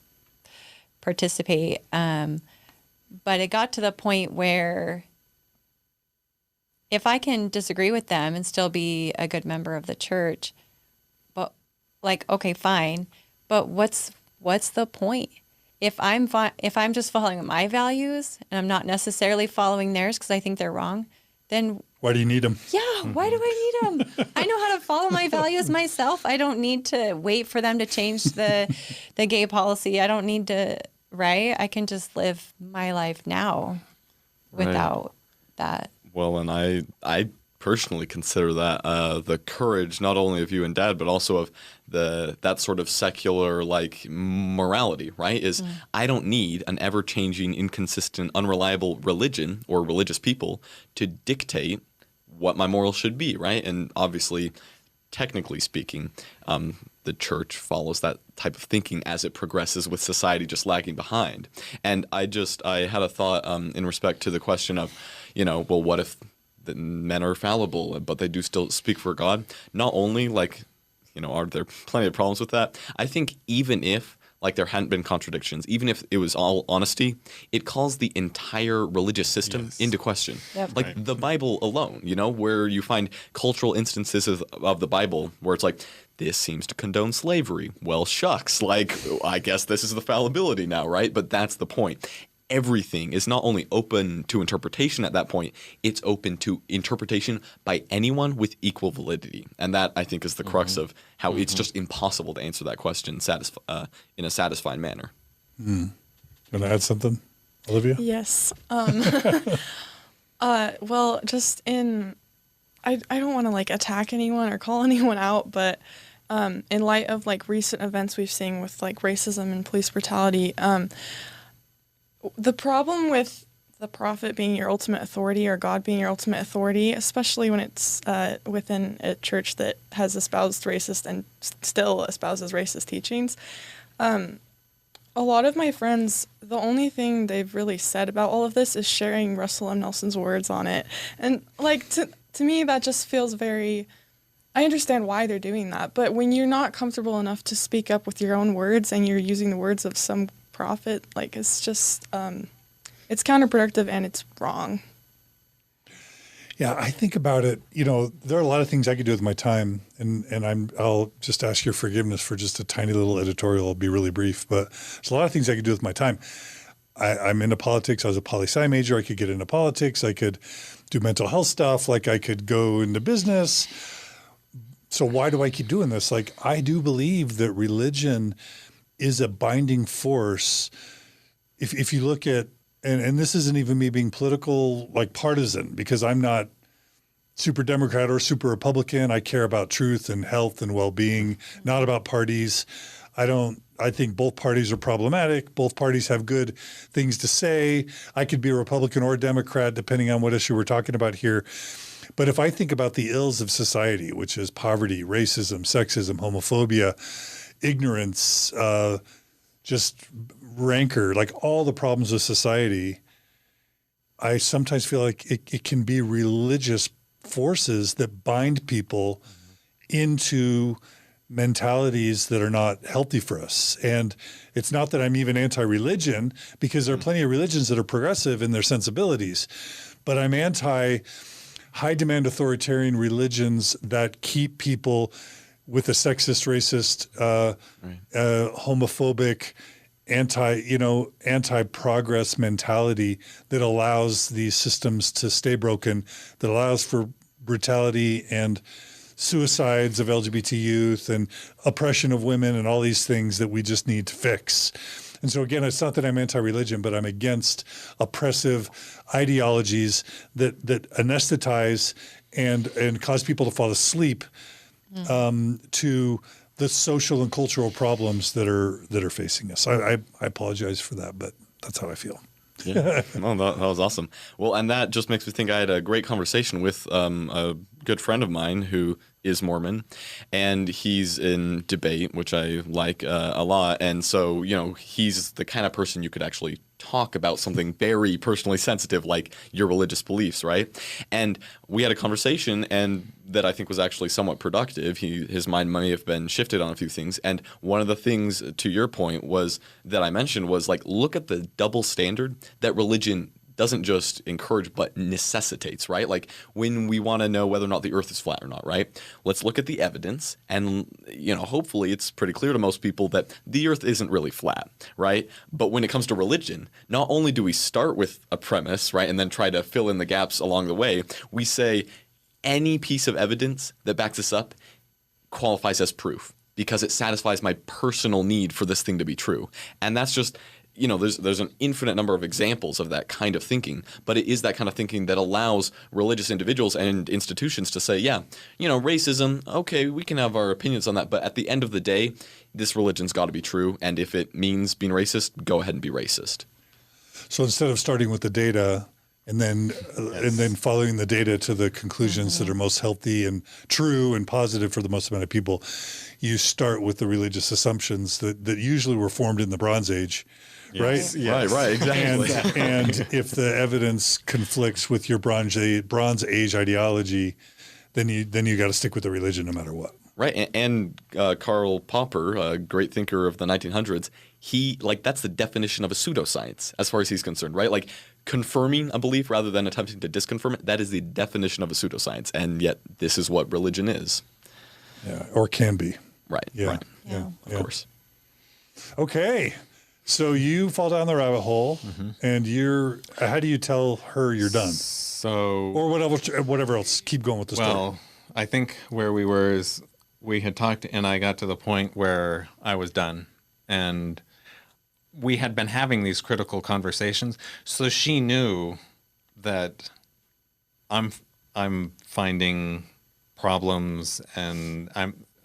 participate. But it got to the point where if I can disagree with them and still be a good member of the church, but like, okay, fine. But what's the point? If I'm just following my values and I'm not necessarily following theirs because I think they're wrong, then Why do you need them? yeah, why do I need them? I know how to follow my values myself. I don't need to wait for them to change the gay policy. I don't need to, right? I can just live my life now without that. Well, and I personally consider that the courage not only of you and Dad, but also of that sort of secular like morality, right? Is I don't need an ever-changing, inconsistent, unreliable religion or religious people to dictate what my morals should be, right? And obviously, technically speaking, the church follows that type of thinking as it progresses with society just lagging behind. And I had a thought in respect to the question of, well, what if the men are fallible, but they do still speak for God? Not only are there plenty of problems with that? I think even if there hadn't been contradictions, even if it was all honesty, it calls the entire religious system into question. Yep. The Bible alone, where you find cultural instances of the Bible where it's like, this seems to condone slavery. Well, shucks. I guess this is the fallibility now, right? But that's the point. Everything is not only open to interpretation at that point, it's open to interpretation by anyone with equal validity. And that, I think, is the crux of how it's just impossible to answer that question in a satisfying manner. Want to add something, Olivia? Yes. Well, just I don't want to attack anyone or call anyone out, but in light of recent events we've seen with racism and police brutality, the problem with the prophet being your ultimate authority or God being your ultimate authority, especially when it's within a church that has espoused racist and still espouses racist teachings, a lot of my friends, the only thing they've really said about all of this is sharing Russell M. Nelson's words on it. And to me, that just feels very... I understand why they're doing that, but when you're not comfortable enough to speak up with your own words and you're using the words of some prophet, it's just it's counterproductive and it's wrong. Yeah, I think about it. There are a lot of things I could do with my time, and I'll just ask your forgiveness for just a tiny little editorial. I'll be really brief, but there's a lot of things I could do with my time. I'm into politics. I was a poli-sci major. I could get into politics. I could do mental health stuff. Like I could go into business. So why do I keep doing this? Like I do believe that religion is a binding force. If you look at, and this isn't even me being political, like partisan, because I'm not super Democrat or super Republican. I care about truth and health and well-being, not about parties. I think both parties are problematic. Both parties have good things to say. I could be a Republican or a Democrat, depending on what issue we're talking about here. But if I think about the ills of society, which is poverty, racism, sexism, homophobia, ignorance, just rancor, like all the problems of society, I sometimes feel like it can be religious forces that bind people into mentalities that are not healthy for us. And it's not that I'm even anti-religion, because there are plenty of religions that are progressive in their sensibilities, but I'm anti-high-demand authoritarian religions that keep people with a sexist, racist, homophobic, anti-progress mentality that allows these systems to stay broken, that allows for brutality and suicides of LGBT youth and oppression of women and all these things that we just need to fix. And so again, it's not that I'm anti-religion, but I'm against oppressive ideologies that anesthetize and cause people to fall asleep to the social and cultural problems that are facing us. I apologize for that, but that's how I feel. Yeah, no, that was awesome. Well, and that just makes me think I had a great conversation with a good friend of mine who is Mormon, and he's in debate, which I like a lot. And so, he's the kind of person you could actually talk about something very personally sensitive, like your religious beliefs, right? And we had a conversation, and that I think was actually somewhat productive. His mind may have been shifted on a few things. And one of the things, to your point, was that I mentioned was like, look at the double standard that religion doesn't just encourage, but necessitates, right? Like when we want to know whether or not the earth is flat or not, right? Let's look at the evidence, and, hopefully it's pretty clear to most people that the earth isn't really flat, right? But when it comes to religion, not only do we start with a premise, right, and then try to fill in the gaps along the way, we say any piece of evidence that backs us up qualifies as proof because it satisfies my personal need for this thing to be true. And that's just, there's an infinite number of examples of that kind of thinking, but it is that kind of thinking that allows religious individuals and institutions to say, yeah, racism, okay, we can have our opinions on that, but at the end of the day, this religion's got to be true, and if it means being racist, go ahead and be racist. So instead of starting with the data and then following the data to the conclusions that are most healthy and true and positive for the most amount of people, you start with the religious assumptions that usually were formed in the Bronze Age. Yes. Right? Yes. Right, exactly. And if the evidence conflicts with your Bronze Age ideology, then you got to stick with the religion no matter what. Right, and Karl Popper, a great thinker of the 1900s, that's the definition of a pseudoscience as far as he's concerned, right? Like confirming a belief rather than attempting to disconfirm it, that is the definition of a pseudoscience, and yet this is what religion is. Yeah, or can be. Right, yeah. Right. Yeah. Of course. Okay. So you fall down the rabbit hole, and how do you tell her you're done? So, or whatever else. Keep going with the story. Well, I think where we were is we had talked, and I got to the point where I was done, and we had been having these critical conversations. So she knew that I'm finding problems, and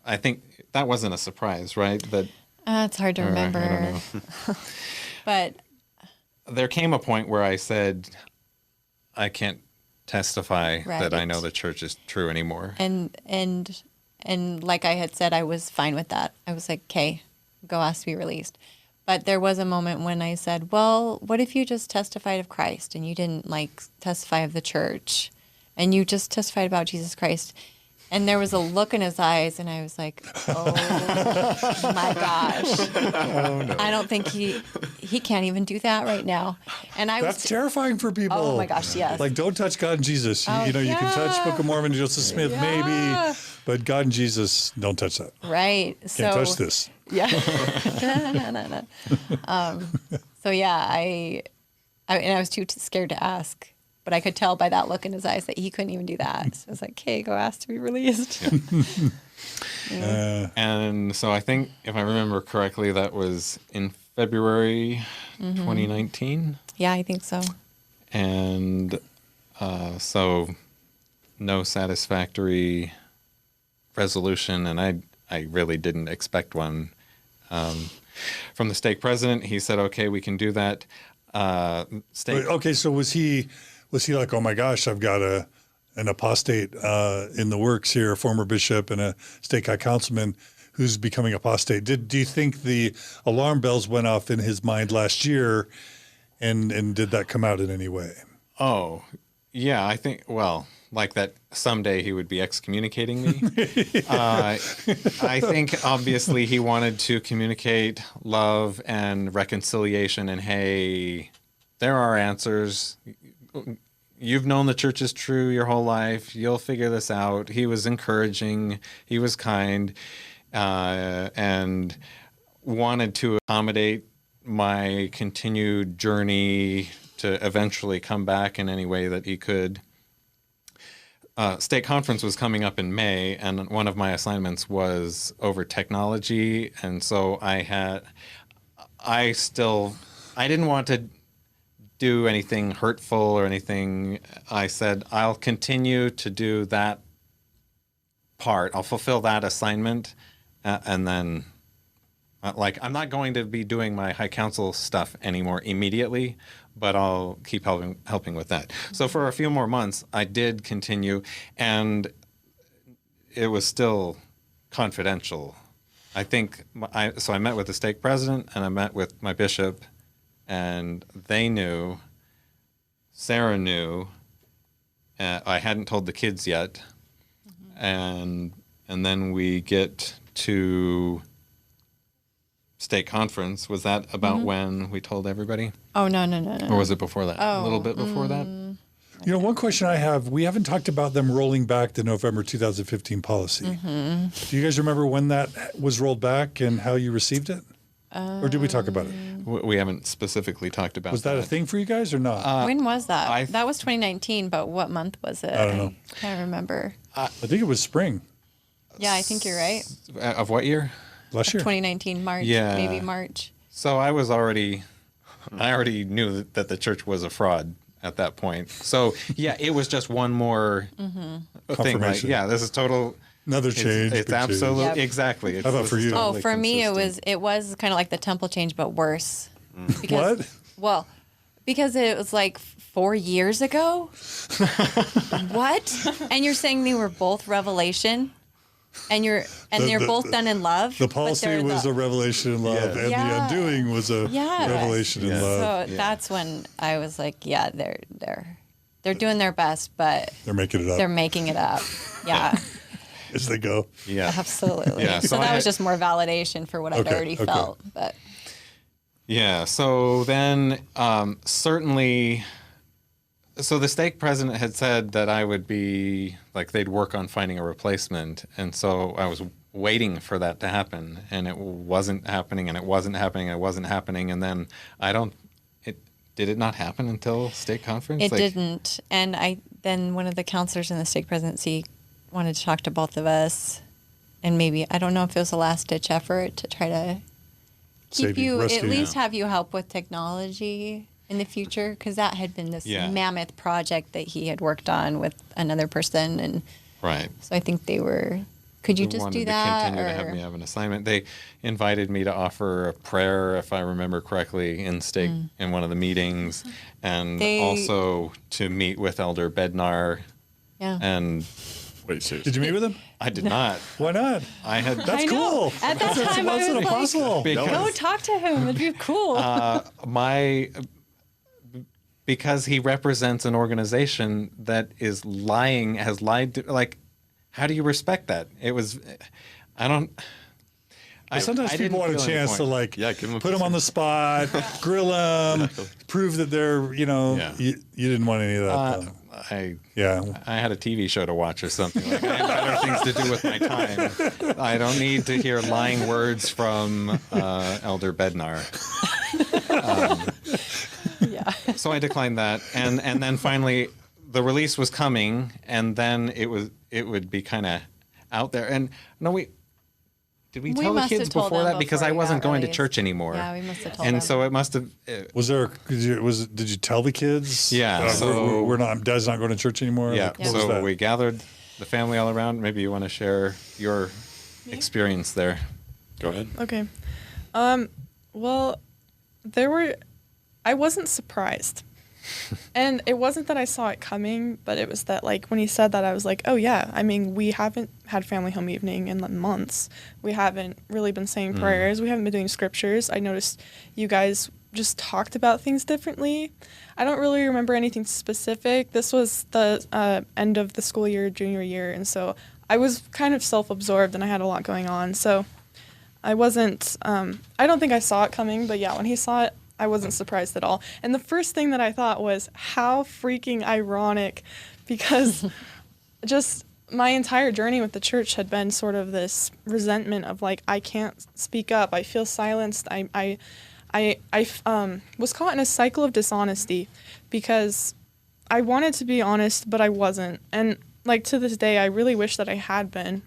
I think that wasn't a surprise, right? That. It's hard to remember. I don't know. But there came a point where I said, I can't testify that I know the church is true anymore. And like I had said, I was fine with that. I was like, okay, go ask to be released. But there was a moment when I said, well, what if you just testified of Christ and you didn't testify of the church and you just testified about Jesus Christ? And there was a look in his eyes, and I was like, "Oh my gosh! Oh, no. I don't think he can't even do that right now." And That's terrifying for people. Oh my gosh, yes. Like, don't touch God and Jesus. Oh, You can touch yeah. Book of Mormon, Joseph Smith, Yeah. maybe, but God and Jesus, don't touch that. right. Can't touch this. Yeah. No. So yeah, I was too scared to ask, but I could tell by that look in his eyes that he couldn't even do that. So I was like, "Okay, go ask to be released." And so I think, if I remember correctly, that was in February 2019. Yeah, I think so. And so no satisfactory resolution, and I really didn't expect one. From the stake president, he said, "Okay, we can do that." Okay, so was he like, "Oh my gosh, I've got an apostate in the works here, a former bishop and a stake high councilman who's becoming apostate"? Do you think the alarm bells went off in his mind last year, and did that come out in any way? Oh, yeah, I think, well, like that someday he would be excommunicating me. I think obviously he wanted to communicate love and reconciliation and, hey, there are answers. You've known the church is true your whole life. You'll figure this out. He was encouraging. He was kind, and wanted to accommodate my continued journey to eventually come back in any way that he could. State conference was coming up in May, and one of my assignments was over technology, and so I didn't want to do anything hurtful or anything. I said, I'll continue to do that part. I'll fulfill that assignment, and then, I'm not going to be doing my high council stuff anymore immediately, but I'll keep helping with that. So for a few more months, I did continue, and it was still confidential. I think so I met with the stake president, and I met with my bishop, and they knew. Sara knew. I hadn't told the kids yet, and then we get to stake conference. Was that about when we told everybody? Oh, no. Or was it before that? A little bit before that? One question I have, we haven't talked about them rolling back the November 2015 policy. Do you guys remember when that was rolled back and how you received it? Or did we talk about it? We haven't specifically talked about Was that a thing for you guys or not? When was that? That was 2019, but what month was it? I don't know. I can't remember. I think it was spring Yeah, I think you're right. Of what year? last year. 2019, March, Yeah. maybe March. So I already knew that the church was a fraud at that point. So yeah, it was just one more thing. Like, Confirmation. yeah, this is total. Another change. It's big change. absolutely Yep. exactly. How about for you? Oh, totally for me, consistent. it was kind of like the temple change, but worse. Because, What? Well, because it was like 4 years ago. What? And you're saying they were both revelation, and they're both done in love. The but policy they're was a revelation in love, and Yeah. the undoing was a Yeah. revelation in Yeah. love. So that's when I was like, yeah, they're doing their best, but They're making it up they're making it up. Yeah, as they go. Yeah. absolutely. Yeah, So so that I was had- just more validation for what I'd Okay, already okay. felt. But Yeah. So then, certainly, so the stake president had said that I would be like they'd work on finding a replacement, and so I was waiting for that to happen, and it wasn't happening, and it wasn't happening, and it wasn't happening, and then did it not happen until stake conference? it didn't. And then one of the counselors in the stake presidency wanted to talk to both of us, and maybe I don't know if it was a last ditch effort to try to keep Save you, you, rescue at you. least have you help with technology in the future, because that had been this Yeah. mammoth project that he had worked on with another person, and Right. so I think they were. Could you They just wanted do to that? continue to have me have an assignment. They invited me to offer a prayer, if I remember correctly, in stake in one of the meetings, and They- also to meet with Elder Bednar. Yeah. And Wait, seriously. Did you meet with him? I did not. Why not? I had That's I know. cool. At that That's time, I once was an like, apostle. Because- Go talk to him. It'd be cool. Because he represents an organization that is lying, has lied to, like, how do you respect that? It was, I don't. Sometimes people want a chance to like give them put them on the spot, grill them, prove that they're, you didn't want any of that. I had a TV show to watch or something. Like, I had better things to do with my time. I don't need to hear lying words from Elder Bednar. So I declined that, and then finally the release was coming, and then it would be kind of out there. And did we tell the kids before that? Because I wasn't going to church anymore. Yeah, we must have told them. And so it must have. Did you tell the kids? Yeah. So Dad's not going to church anymore. Yeah. Like, So we gathered the family all around. Maybe you want to share your experience there. Go ahead. Okay. Well, I wasn't surprised. And it wasn't that I saw it coming, but it was that, like, when he said that, I was like, oh, yeah. I mean, we haven't had family home evening in months. We haven't really been saying prayers. We haven't been doing scriptures. I noticed you guys just talked about things differently. I don't really remember anything specific. This was the end of the school year, junior year, and so I was kind of self-absorbed, and I had a lot going on. So I wasn't, I don't think I saw it coming, but yeah, when he saw it, I wasn't surprised at all. And the first thing that I thought was, how freaking ironic, because just my entire journey with the church had been sort of this resentment of, like, I can't speak up. I feel silenced. I was caught in a cycle of dishonesty because I wanted to be honest, but I wasn't. And, like, to this day, I really wish that I had been.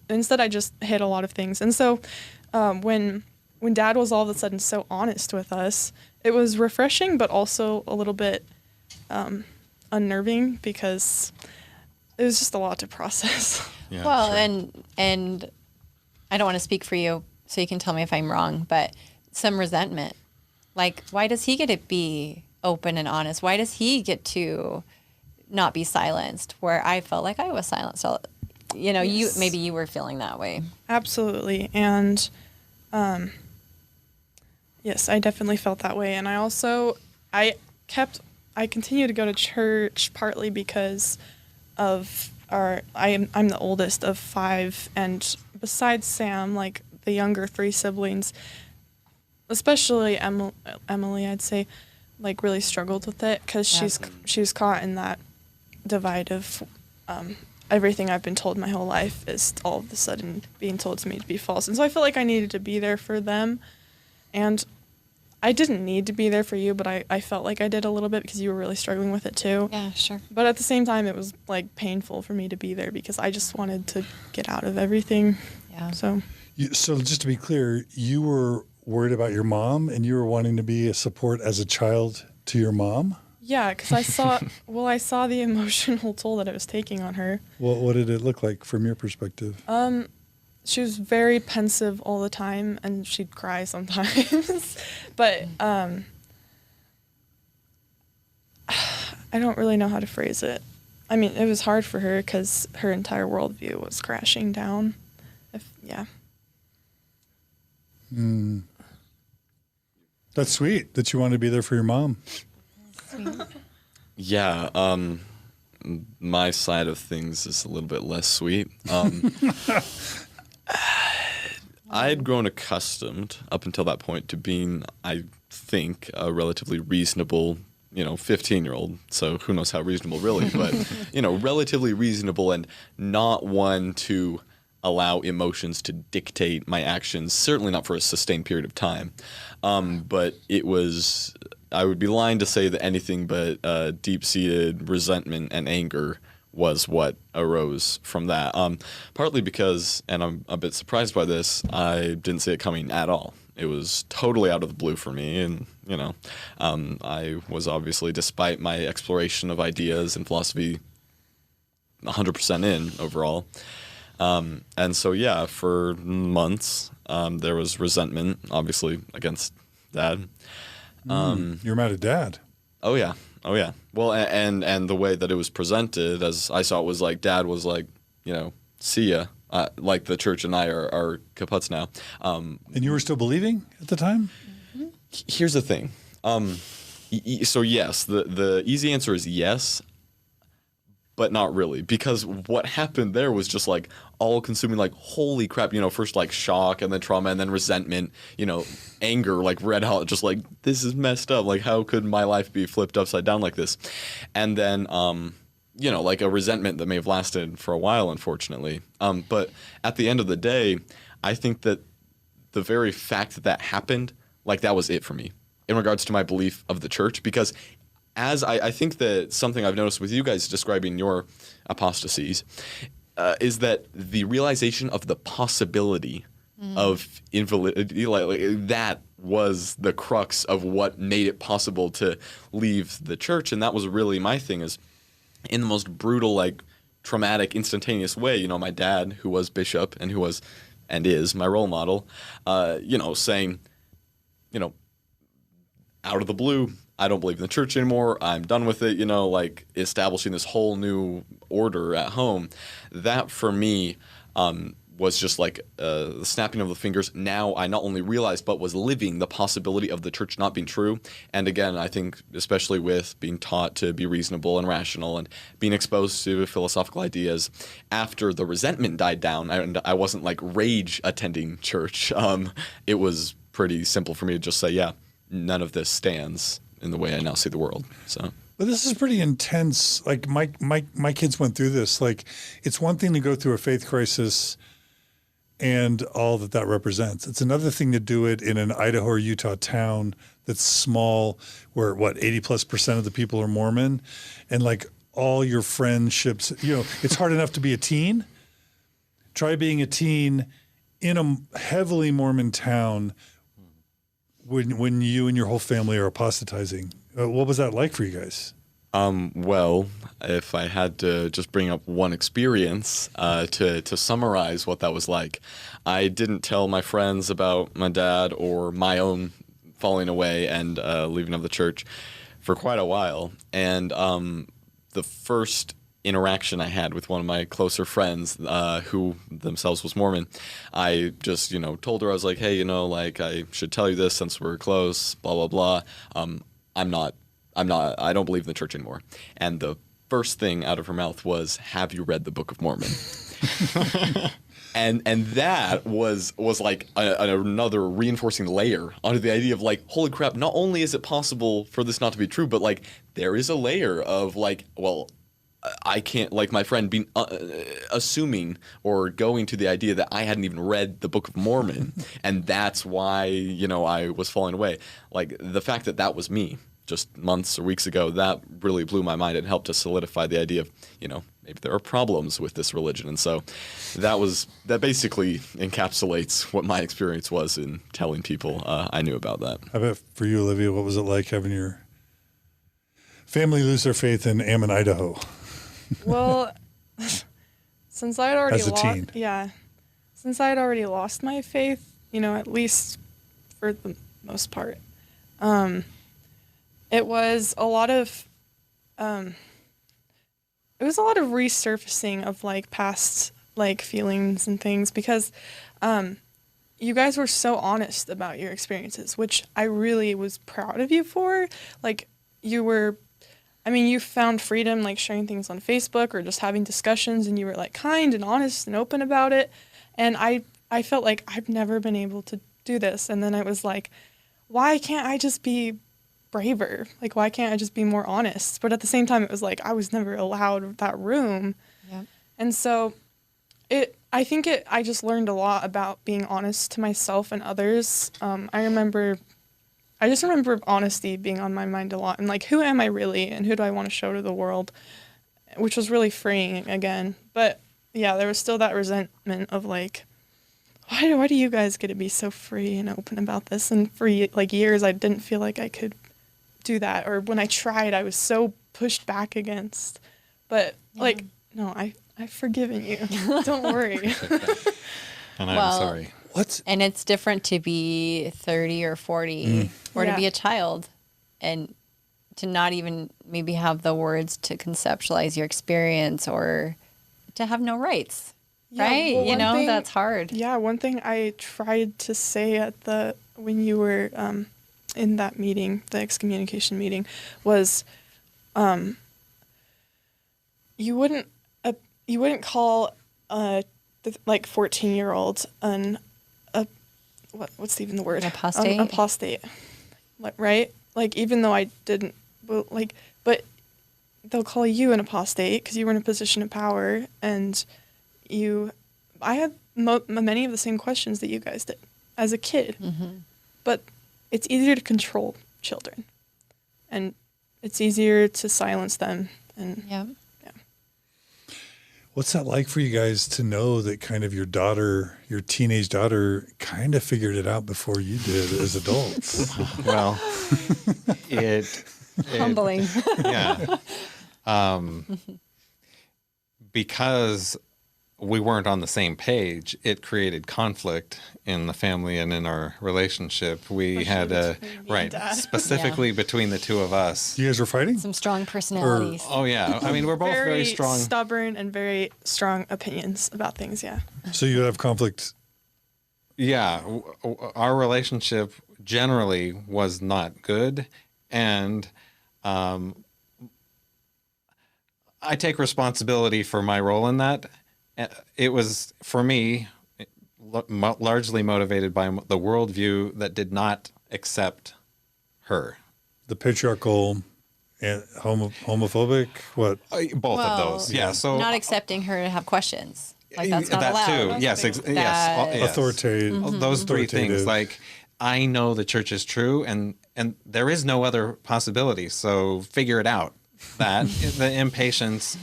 Instead, I just hid a lot of things. And so when Dad was all of a sudden so honest with us, it was refreshing, but also a little bit unnerving because it was just a lot to process. Yeah, well, sure. and I don't want to speak for you, so you can tell me if I'm wrong, but some resentment. Like, why does he get to be open and honest? Why does he get to not be silenced, where I felt like I was silenced? So, Yes. maybe you were feeling that way. Absolutely. And yes, I definitely felt that way. And I continue to go to church partly because of I'm the oldest of 5, and besides Sam, like, the younger 3 siblings, especially Emily, I'd say, like, really struggled with it because she was caught in that divide of everything I've been told my whole life is all of a sudden being told to me to be false. And so I felt like I needed to be there for them. And I didn't need to be there for you, but I felt like I did a little bit because you were really struggling with it too. Yeah, sure. But at the same time, it was, like, painful for me to be there because I just wanted to get out of everything. Yeah. So just to be clear, you were worried about your mom and you were wanting to be a support as a child to your mom? yeah, because I saw the emotional toll that it was taking on her. What did it look like from your perspective? She was very pensive all the time, and she'd cry sometimes. But I don't really know how to phrase it. I mean, it was hard for her because her entire worldview was crashing down. That's sweet that you want to be there for your mom. Yeah, my side of things is a little bit less sweet. I had grown accustomed up until that point to being, I think, a relatively reasonable, 15-year-old. So who knows how reasonable really, but, relatively reasonable and not one to allow emotions to dictate my actions, certainly not for a sustained period of time. But it was, I would be lying to say that anything but deep-seated resentment and anger was what arose from that. Partly because, and I'm a bit surprised by this, I didn't see it coming at all. It was totally out of the blue for me, and I was obviously, despite my exploration of ideas and philosophy, 100% in overall. And so, yeah, for months, there was resentment, obviously, against Dad. You're mad at Dad. Oh yeah. Well, and the way that it was presented, as I saw it, was like Dad was like, see ya. Like the church and I are kaputs now. And you were still believing at the time? Here's the thing. So yes, the easy answer is yes. but not really, because what happened there was just like all consuming, like, holy crap, first like shock and then trauma and then resentment, anger, like red hot, just like, this is messed up. Like, how could my life be flipped upside down like this? And then, like a resentment that may have lasted for a while, unfortunately. But at the end of the day, I think that the very fact that happened, like, that was it for me in regards to my belief of the church, because as I think that something I've noticed with you guys describing your apostasies is that the realization of the possibility of invalidity, like that was the crux of what made it possible to leave the church. And that was really my thing, is in the most brutal, like, traumatic, instantaneous way, my dad, who was bishop and who was and is my role model, saying, out of the blue, I don't believe in the church anymore. I'm done with it, like establishing this whole new order at home. That for me was just like the snapping of the fingers. Now I not only realized, but was living the possibility of the church not being true. And again, I think especially with being taught to be reasonable and rational and being exposed to philosophical ideas, after the resentment died down and I wasn't like rage attending church, it was pretty simple for me to just say, yeah, none of this stands in the way I now see the world. So, but this is pretty intense. Like my kids went through this. Like, it's one thing to go through a faith crisis and all that represents. It's another thing to do it in an Idaho or Utah town that's small, where 80+% of the people are Mormon, and like all your friendships. It's hard enough to be a teen. Try being a teen in a heavily Mormon town when you and your whole family are apostatizing. What was that like for you guys? Well, if I had to just bring up one experience to summarize what that was like, I didn't tell my friends about my dad or my own falling away and leaving of the church for quite a while. And the first interaction I had with one of my closer friends who themselves was Mormon, I just, told her, I was like, hey, like, I should tell you this since we're close, blah, blah, blah. I don't believe in the church anymore. And the first thing out of her mouth was, have you read the Book of Mormon? And that was like another reinforcing layer onto the idea of like, holy crap, not only is it possible for this not to be true, but like there is a layer of like, well, I can't, like my friend being assuming or going to the idea that I hadn't even read the Book of Mormon, and that's why, I was falling away. Like the fact that was me just months or weeks ago, that really blew my mind and helped to solidify the idea of, maybe there are problems with this religion. And so that basically encapsulates what my experience was in telling people I knew about that. How about for you, Olivia? What was it like having your family lose their faith in Ammon, Idaho? Well, since I'd already as a teen. Since I'd already lost my faith, at least for the most part, it was a lot of resurfacing of like past like feelings and things, because you guys were so honest about your experiences, which I really was proud of you for. Like you found freedom like sharing things on Facebook or just having discussions, and you were like kind and honest and open about it. And I felt like I've never been able to do this. And then I was like, why can't I just be braver? Like, why can't I just be more honest? But at the same time, it was like I was never allowed that room. Yep. And so I just learned a lot about being honest to myself and others. I just remember honesty being on my mind a lot, and like, who am I really, and who do I want to show to the world, which was really freeing again. But yeah, there was still that resentment of like, why do you guys get to be so free and open about this? And for like years, I didn't feel like I could do that, or when I tried, I was so pushed back against. But like, no, I've forgiven you. Don't worry. And I'm sorry. And it's different to be 30 or 40 or to be a child and to not even maybe have the words to conceptualize your experience or to have no rights, right? Well, that's hard. Yeah, one thing I tried to say when you were in that meeting, the excommunication meeting, was you wouldn't call like 14-year-olds what's even the word? An apostate? Apostate. Right? Like, even though I didn't, but they'll call you an apostate because you were in a position of power, and I had many of the same questions that you guys did as a kid. Mm-hmm. But it's easier to control children, and it's easier to silence them. And yeah. What's that like for you guys to know that kind of your teenage daughter, kind of figured it out before you did as adults? Well, it Humbling. Yeah. Because we weren't on the same page, it created conflict in the family and in our relationship. We had specifically between the two of us. You guys were fighting? Some strong personalities. Oh yeah, I mean, we're both very strong, stubborn, and very strong opinions about things. Yeah. So you have conflict. Yeah, our relationship generally was not good, and I take responsibility for my role in that. It was, for me, largely motivated by the worldview that did not accept her. The patriarchal and homophobic? What? Both of those, yeah. So not accepting her to have questions. Like, that's not that allowed. too. Yes, yes. Authoritative. Mm-hmm. Those three things. Like, I know the church is true, and there is no other possibility. So figure it out. That the impatience,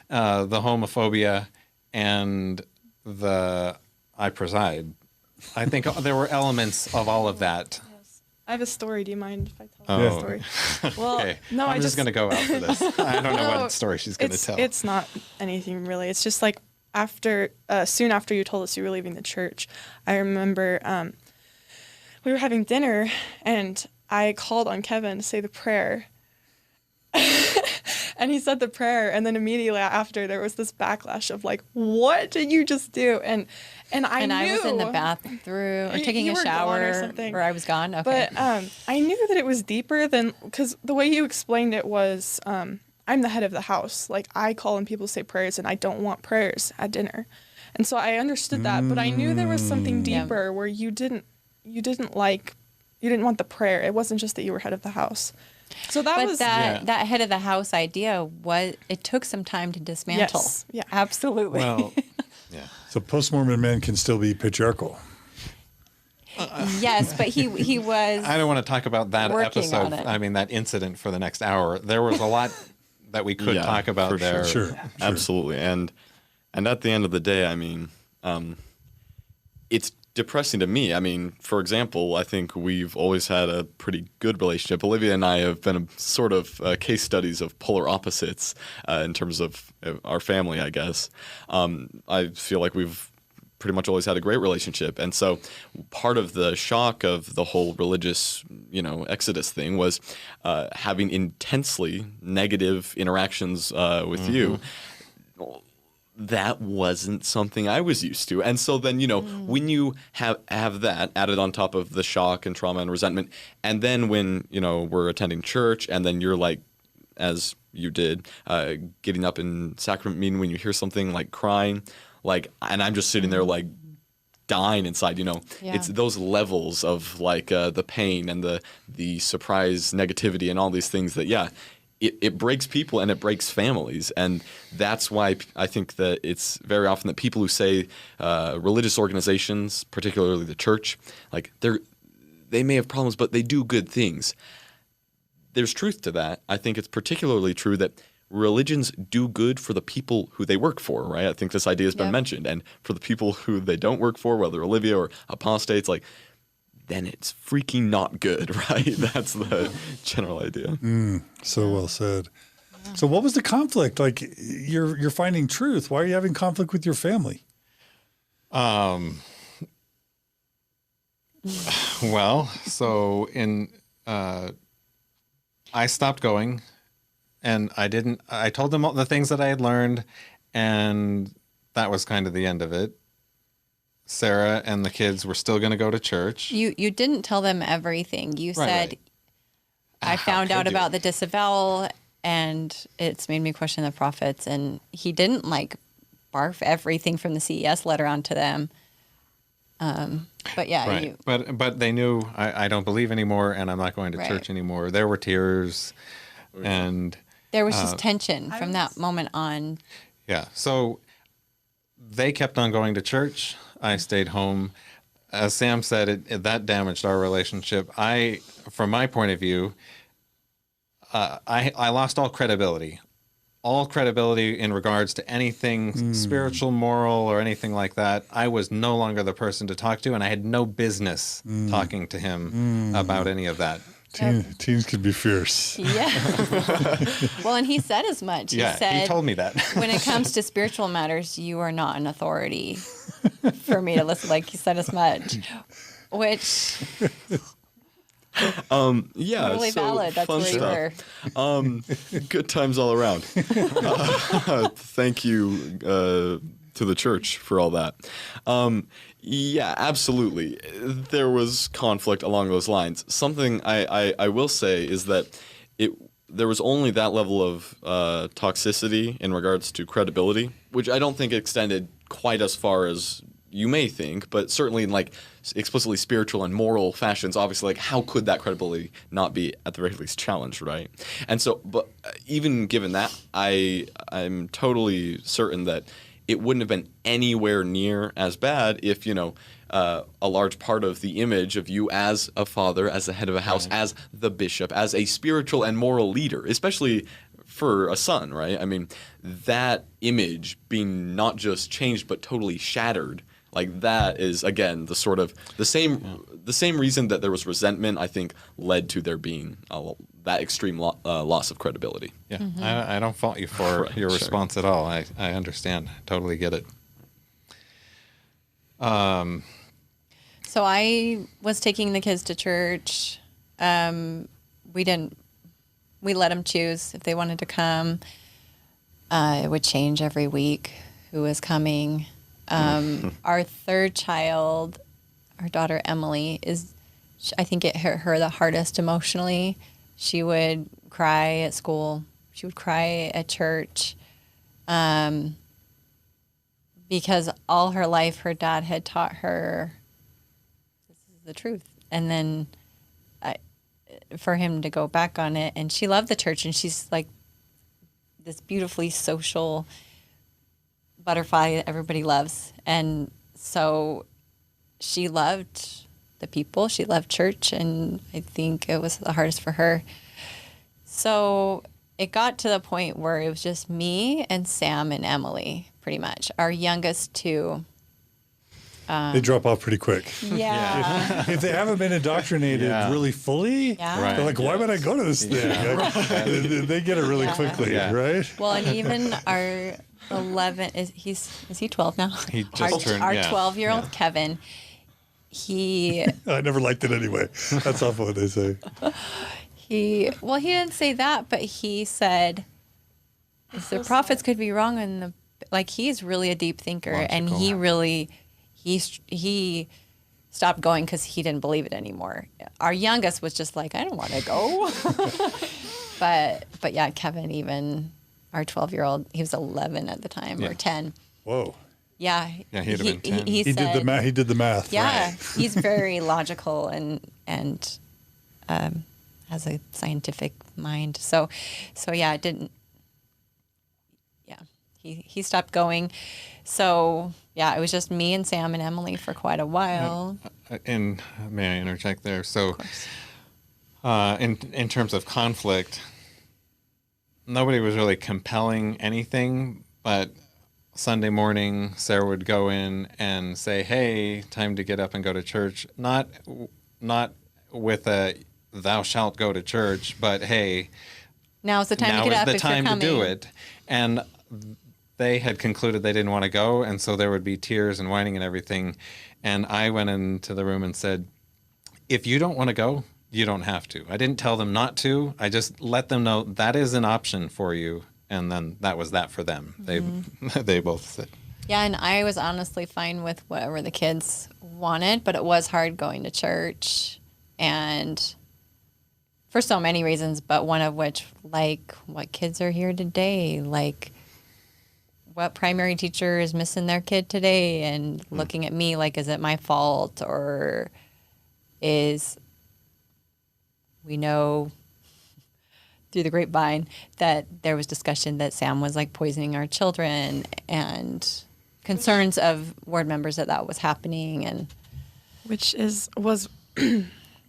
the homophobia, and the I preside. I think there were elements of all of that. Yes. I have a story. Do you mind if I tell you the story? Well, Okay. no, I'm just going to go out for this. I don't know what story she's going to tell. It's not anything really. It's just like soon after you told us you were leaving the church, I remember we were having dinner, and I called on Kevin to say the prayer. And he said the prayer, and then immediately after there was this backlash of like, what did you just do? And I knew. I was in the bathroom or taking a shower, or something. or I was gone. Okay. But I knew that it was deeper than, because the way you explained it was, I'm the head of the house. Like, I call on people to say prayers, and I don't want prayers at dinner. And so I understood that, but I knew there was something deeper where you didn't want the prayer. It wasn't just that you were head of the house. So that head of the house idea it took some time to dismantle. Yes. Yeah. Absolutely. Well, yeah. So post-Mormon men can still be patriarchal. Yes, but he was. I don't want to talk about that episode. On it. I mean, that incident for the next hour. There was a lot that we could talk about there. Sure. Absolutely. And at the end of the day, I mean, it's depressing to me. I mean, for example, I think we've always had a pretty good relationship. Olivia and I have been sort of case studies of polar opposites in terms of our family, I guess. I feel like we've pretty much always had a great relationship. And so part of the shock of the whole religious, exodus thing was having intensely negative interactions with you. That wasn't something I was used to. And so then, when you have that added on top of the shock and trauma and resentment, and then when, we're attending church, and then you're like, as you did, getting up in sacrament meeting when you hear something like crying, like, and I'm just sitting there like dying inside, it's those levels of like the pain and the surprise negativity and all these things that, it breaks people and it breaks families. And that's why I think that it's very often that people who say religious organizations, particularly the church, like they may have problems, but they do good things. There's truth to that. I think it's particularly true that religions do good for the people who they work for, right? I think this idea has been mentioned. And for the people who they don't work for, whether Olivia or apostates, like, then it's freaking not good, right? That's the general idea. So well said. So what was the conflict? Like, you're finding truth. Why are you having conflict with your family? Well, so I stopped going, and I told them all the things that I had learned, and that was kind of the end of it. Sara and the kids were still going to go to church. You didn't tell them everything. You said, I found out about the disavowal, and it's made me question the prophets. And he didn't like barf everything from the CES-letter onto them. But yeah, Right. But they knew I don't believe anymore, and I'm not going to Right. church anymore. There were tears, and there was just tension from that moment on. yeah. So they kept on going to church. I stayed home. As Sam said, that damaged our relationship. From my point of view, I lost all credibility. All credibility in regards to anything spiritual, moral, or anything like that. I was no longer the person to talk to, and I had no business talking to him about any of that. Teens could be fierce. Yeah. Well, and he said as much. Yeah, he told me that. When it comes to spiritual matters, you are not an authority for me to listen. Like, he said as much, which totally so valid. That's fun where you stuff. Good times all around. Thank you to the church for all that. Yeah, absolutely. There was conflict along those lines. Something I will say is that there was only that level of toxicity in regards to credibility, which I don't think extended quite as far as you may think, but certainly in like explicitly spiritual and moral fashions, obviously, like how could that credibility not be at the very least challenged, right? And so, but even given that, I'm totally certain that it wouldn't have been anywhere near as bad if, a large part of the image of you as a father, as the head of a house, as the bishop, as a spiritual and moral leader, especially for a son, right? I mean, that image being not just changed but totally shattered, like that is again the sort of the same reason that there was resentment, I think, led to there being that extreme loss of credibility. Yeah, I don't fault you for your response at all. I understand. Totally get it. So I was taking the kids to church. We let them choose if they wanted to come. It would change every week who was coming. Our third child, our daughter Emily, I think it hurt her the hardest emotionally. She would cry at school. She would cry at church. Because all her life, her dad had taught her this is the truth. And then for him to go back on it, and she loved the church, and she's like this beautifully social butterfly that everybody loves. And so she loved the people, she loved church, and I think it was the hardest for her. So it got to the point where it was just me and Sam and Emily, pretty much. Our youngest two. They drop off pretty quick. Yeah. If they haven't been indoctrinated really fully, Yeah. they're like, why would I go to this thing? They get it really quickly, right? Well, and even our 11 is he 12 now? He just turned, our 12-year-old Kevin. I never liked it anyway. That's often what they say. He didn't say that, but he said the prophets could be wrong, and he's really a deep thinker, and he really he stopped going because he didn't believe it anymore. Our youngest was just like, I don't want to go. but yeah, Kevin, even our 12-year-old, he was 11 at the time or 10. Whoa. Yeah. Yeah, he'd have been 10. He did the math. He did the math. Yeah, he's very logical and has a scientific mind. So yeah, it didn't. Yeah, he stopped going. So yeah, it was just me and Sam and Emily for quite a while. And may I interject there? So, in terms of conflict, nobody was really compelling anything, but Sunday morning, Sarah would go in and say, "Hey, time to get up and go to church." Not with a "Thou shalt go to church," but hey, Now's the time to get up if you're coming. Now is the time to do it. And they had concluded they didn't want to go, and so there would be tears and whining and everything. And I went into the room and said, "If you don't want to go, you don't have to." I didn't tell them not to. I just let them know that is an option for you. And then that was that for them. They both said. Yeah, and I was honestly fine with whatever the kids wanted, but it was hard going to church. And for so many reasons, but one of which, like, what kids are here today, like what primary teacher is missing their kid today, and looking at me like, is it my fault, or is, we know through the grapevine that there was discussion that Sam was like poisoning our children, and concerns of ward members that was happening, and Which was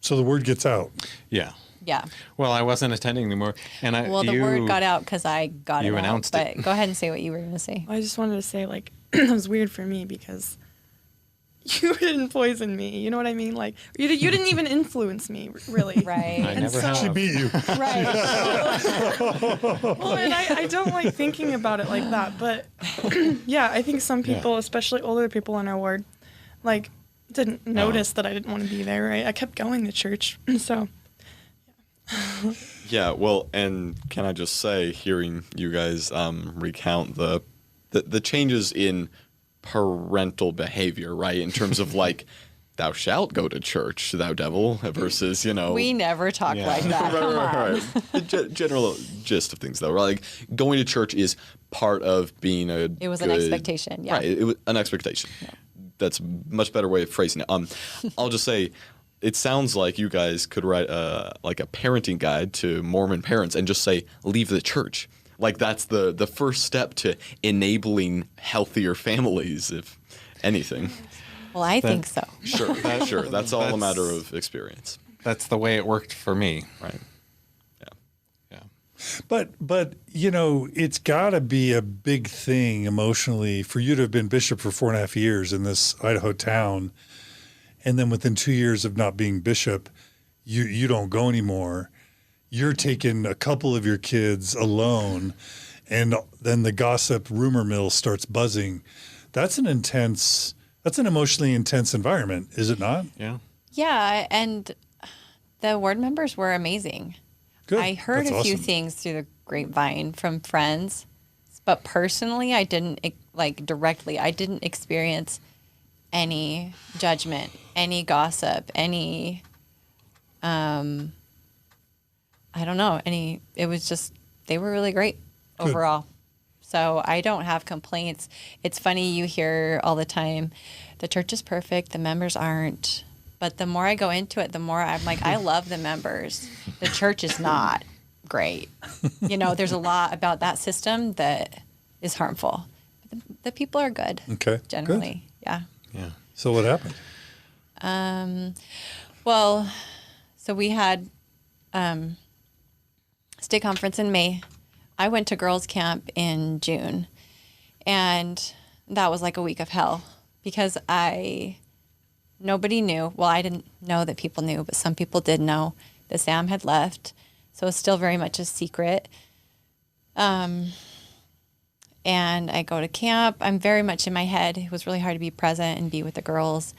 So the word gets out. Yeah. yeah. Well, I wasn't attending anymore, and The word got out because I got you it out. announced But it. go ahead and say what you were going to say. I just wanted to say, like, it was weird for me because you didn't poison me. You know what I mean? Like, you didn't even influence me, really. Right. I never have. She beat you. Right. Well, and I don't like thinking about it like that. But, yeah, I think some people, especially older people in our ward, like, didn't notice that I didn't want to be there, right? I kept going to church, so... Yeah, well, and can I just say, hearing you guys recount the changes in parental behavior, right, in terms of like, thou shalt go to church, thou devil, versus, you know, We never talk like that. Come on. right. The general gist of things, though, right? Like, going to church is part of being a. It was an expectation, yeah. Right, it was an expectation. Yeah. That's a much better way of phrasing it. I'll just say, it sounds like you guys could write like a parenting guide to Mormon parents and just say, leave the church. Like, that's the first step to enabling healthier families, if anything. Well, I think so. Sure, sure. That's all a matter of experience. That's the way it worked for me. Right. Yeah. But you know, it's got to be a big thing emotionally for you to have been bishop for 4.5 years in this Idaho town, and then within 2 years of not being bishop, you don't go anymore. You're taking a couple of your kids alone, and then the gossip rumor mill starts buzzing. That's an emotionally intense environment, is it not? Yeah. Yeah, and the ward members were amazing. Good. I heard That's a few awesome. things through the grapevine from friends, but personally, I didn't, like, directly, I didn't experience any judgment, any gossip, any, I don't know, it was just, they were really great overall. So I don't have complaints. It's funny, you hear all the time, the church is perfect, the members aren't. But the more I go into it, the more I'm like, I love the members. The church is not great. You know, there's a lot about that system that is harmful. But the people are good. Okay, Generally. Yeah. Yeah. So what happened? Well, so we had state conference in May. I went to girls' camp in June, and that was like a week of hell because nobody knew. Well, I didn't know that people knew, but some people did know that Sam had left. So it's still very much a secret. And I go to camp. I'm very much in my head. It was really hard to be present and be with the girls.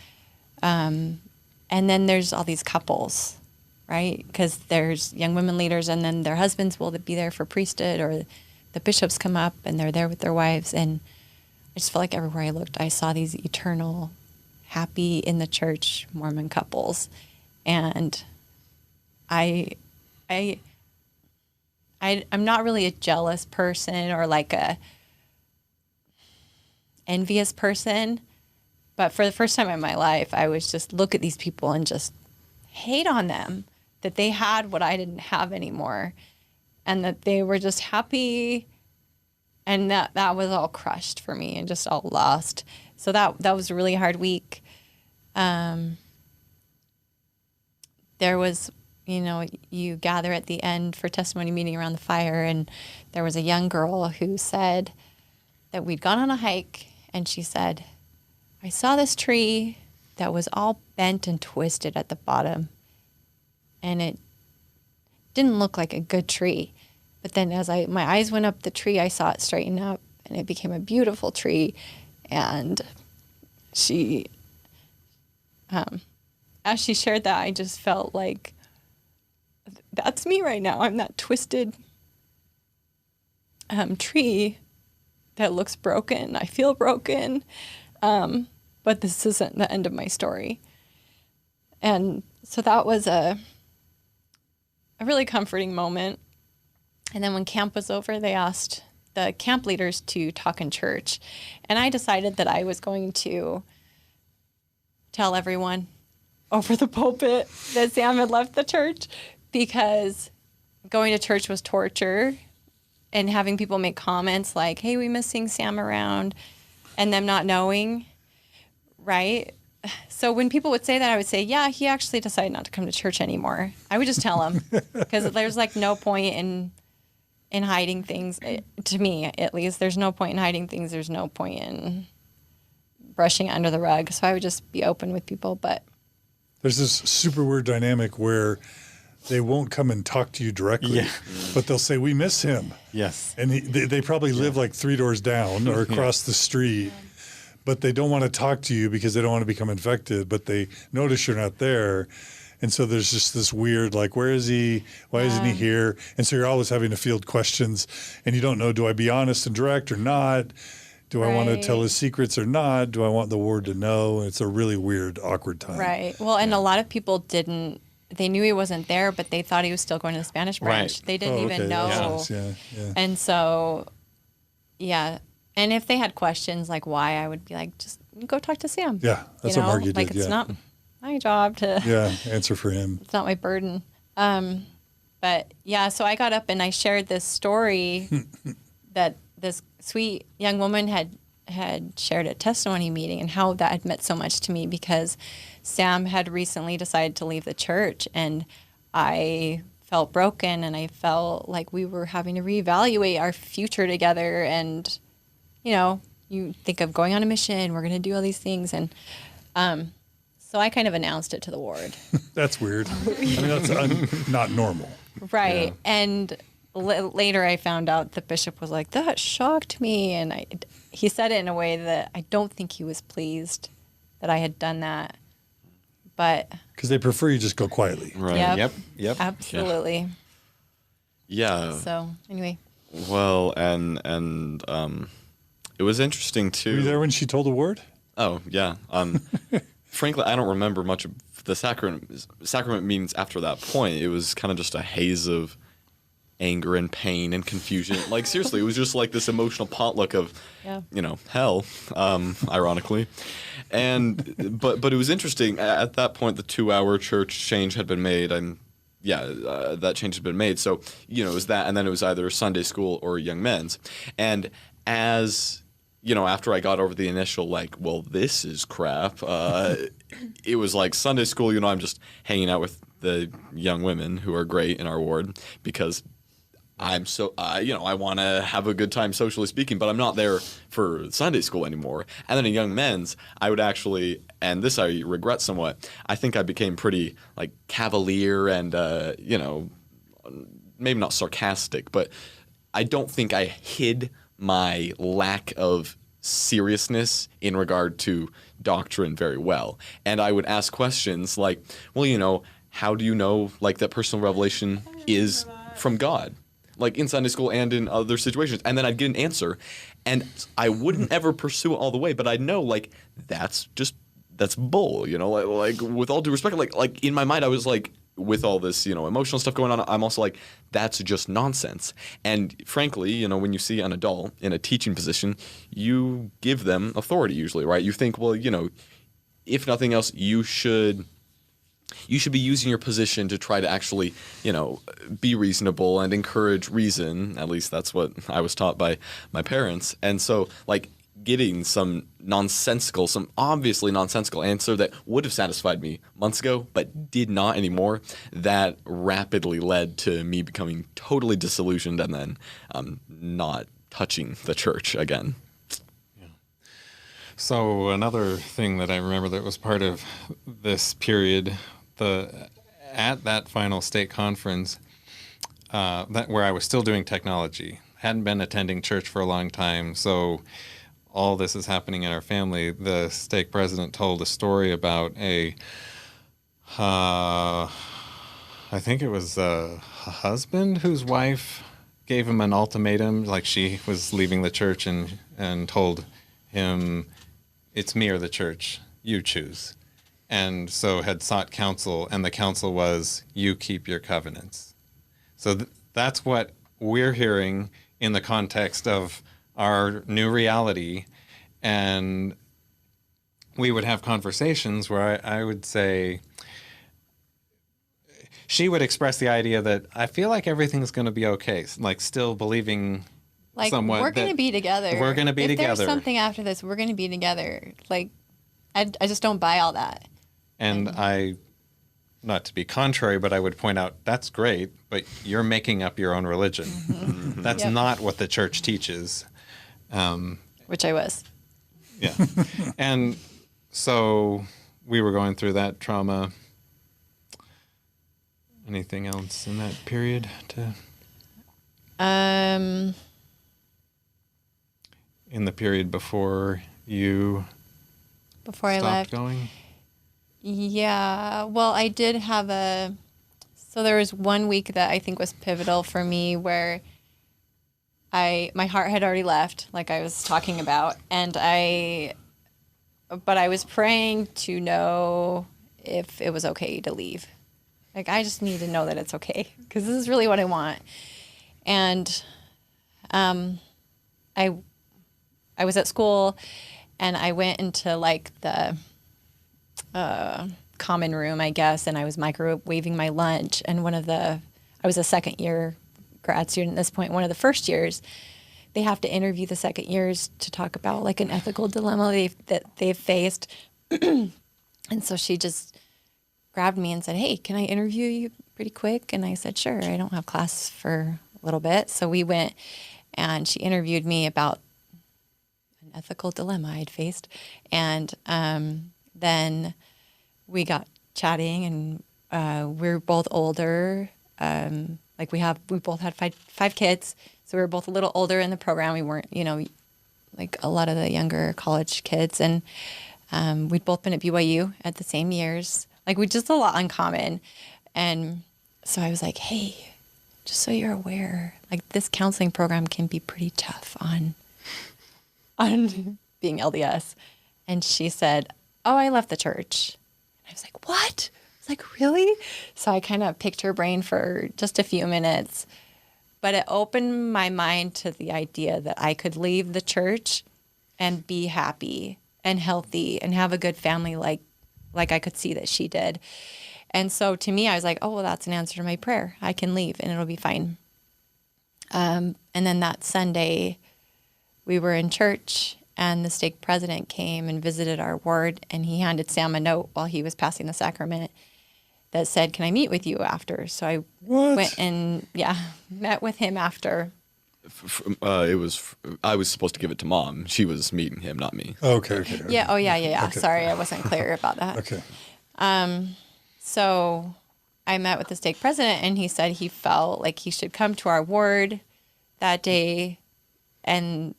And then there's all these couples, right? Because there's young women leaders, and then their husbands will be there for priesthood, or the bishops come up and they're there with their wives. And I just felt like everywhere I looked, I saw these eternal, happy in the church Mormon couples. And I'm not really a jealous person or like a envious person, but for the first time in my life, I was just look at these people and just hate on them that they had what I didn't have anymore, and that they were just happy, and that was all crushed for me and just all lost. So that was a really hard week. There was, you gather at the end for testimony meeting around the fire, and there was a young girl who said that we'd gone on a hike, and she said, I saw this tree that was all bent and twisted at the bottom, and it didn't look like a good tree. But then as my eyes went up the tree, I saw it straighten up, and it became a beautiful tree. And she, as she shared that, I just felt like, that's me right now. I'm that twisted tree that looks broken. I feel broken. But this isn't the end of my story. And so that was a a really comforting moment. And then when camp was over, they asked the camp leaders to talk in church. And I decided that I was going to tell everyone over the pulpit that Sam had left the church, because going to church was torture, and having people make comments like, hey, we miss seeing Sam around, and them not knowing, right? So when people would say that, I would say, yeah, he actually decided not to come to church anymore. I would just tell them, because there's like no point in hiding things. To me, at least, there's no point in hiding things. There's no point in brushing it under the rug. So I would just be open with people. But there's this super weird dynamic where they won't come and talk to you directly, but they'll say, we miss him. Yes. And they probably live like 3 doors down or across the street, but they don't want to talk to you because they don't want to become infected, but they notice you're not there. And so there's just this weird, like, where is he? Why isn't he here? And so you're always having to field questions, and you don't know, do I be honest and direct or not? Do I want to tell his secrets or not? Do I want the ward to know? It's a really weird, awkward time. Right. Well, and a lot of people didn't. They knew he wasn't there, but they thought he was still going to the Spanish branch. Right. They didn't even know. Yeah. And so, yeah. And if they had questions like why, I would be like, just go talk to Sam. Yeah, that's what Margie did. Like, it's not my job to answer for him. It's not my burden. But yeah, so I got up and I shared this story that this sweet young woman had shared at testimony meeting, and how that had meant so much to me, because Sam had recently decided to leave the church, and I felt broken, and I felt like we were having to reevaluate our future together. And, you know, you think of going on a mission, we're going to do all these things. And so I kind of announced it to the ward. That's weird. I mean, that's not normal. Right. Yeah. And later I found out the bishop was like, that shocked me. And he said it in a way that I don't think he was pleased that I had done that. But because they prefer you just go quietly. Right. Yep. Absolutely. Yeah. So anyway. Well, and it was interesting too. Were you there when she told the word? Oh yeah. Frankly, I don't remember much of the sacrament meetings after that point. It was kind of just a haze of anger and pain and confusion. Like, seriously, it was just like this emotional potluck of, hell, ironically. But it was interesting. At that point, the 2-hour church change had been made, and that change had been made. So, it was that, and then it was either Sunday school or young men's. And as after I got over the initial, like, well, this is crap, it was like Sunday school, I'm just hanging out with the young women who are great in our ward because I'm so, I want to have a good time socially speaking, but I'm not there for Sunday school anymore. And then in young men's, I would actually, and this I regret somewhat, I think I became pretty, like, cavalier and, maybe not sarcastic, but I don't think I hid my lack of seriousness in regard to doctrine very well. And I would ask questions like, well, how do you know, like, that personal revelation is from God? Like, in Sunday school and in other situations. And then I'd get an answer, and I wouldn't ever pursue it all the way, but I'd know, like, that's bull, like with all due respect, like in my mind, I was like, with all this, emotional stuff going on, I'm also like, that's just nonsense. And frankly, when you see an adult in a teaching position, you give them authority usually, right? You think, well, if nothing else, you should be using your position to try to actually, be reasonable and encourage reason. At least that's what I was taught by my parents. And so, like, getting some obviously nonsensical answer that would have satisfied me months ago, but did not anymore, that rapidly led to me becoming totally disillusioned and then not touching the church again. Yeah. So another thing that I remember that was part of this period, at that final state conference, where I was still doing technology, hadn't been attending church for a long time, so all this is happening in our family. The stake president told a story about I think it was a husband whose wife gave him an ultimatum, like she was leaving the church and told him, it's me or the church, you choose. And so had sought counsel, and the counsel was, you keep your covenants. So that's what we're hearing in the context of our new reality. And we would have conversations where I would say, she would express the idea that I feel like everything's going to be okay. Like still believing Like, somewhat we're going to be together. We're going to be together. If there's something after this, we're going to be together. Like, I just don't buy all that. And I, not to be contrary, but I would point out, that's great, but you're making up your own religion. That's not what the church teaches. Which I was. Yeah. And so we were going through that trauma. Anything else in that period in the period before you I left going? Yeah. Well, I did have so there was 1 week that I think was pivotal for me where my heart had already left, like I was talking about, but I was praying to know if it was okay to leave. Like, I just need to know that it's okay, because this is really what I want. And I was at school, and I went into, like, the common room, I guess, and I was microwaving my lunch. And I was a second-year grad student at this point. One of the first years, they have to interview the second years to talk about, like, an ethical dilemma that they've faced. And so she just grabbed me and said, "Hey, can I interview you pretty quick?" And I said, "Sure, I don't have class for a little bit." So we went, and she interviewed me about an ethical dilemma I'd faced. And then we got chatting, and we're both older. Like, we both had five kids, so we were both a little older in the program. We weren't, like a lot of the younger college kids. And we'd both been at BYU at the same years. Like, we just a lot in common. And so I was like, "Hey, just so you're aware, like, this counseling program can be pretty tough on being LDS." And she said, "Oh, I left the church." And I was like, "What?" I was like, "Really?" So I kind of picked her brain for just a few minutes. But it opened my mind to the idea that I could leave the church and be happy and healthy and have a good family like I could see that she did. And so to me, I was like, "Oh, well, that's an answer to my prayer. I can leave and it'll be fine." And then that Sunday, we were in church, and the stake president came and visited our ward, and he handed Sam a note while he was passing the sacrament that said, "Can I meet with you after?" So I went and, met with him after. I was supposed to give it to Mom. She was meeting him, not me. Okay. Yeah. Oh, yeah. Okay. Sorry, I wasn't clear about that. Okay. So I met with the stake president, and he said he felt like he should come to our ward that day, and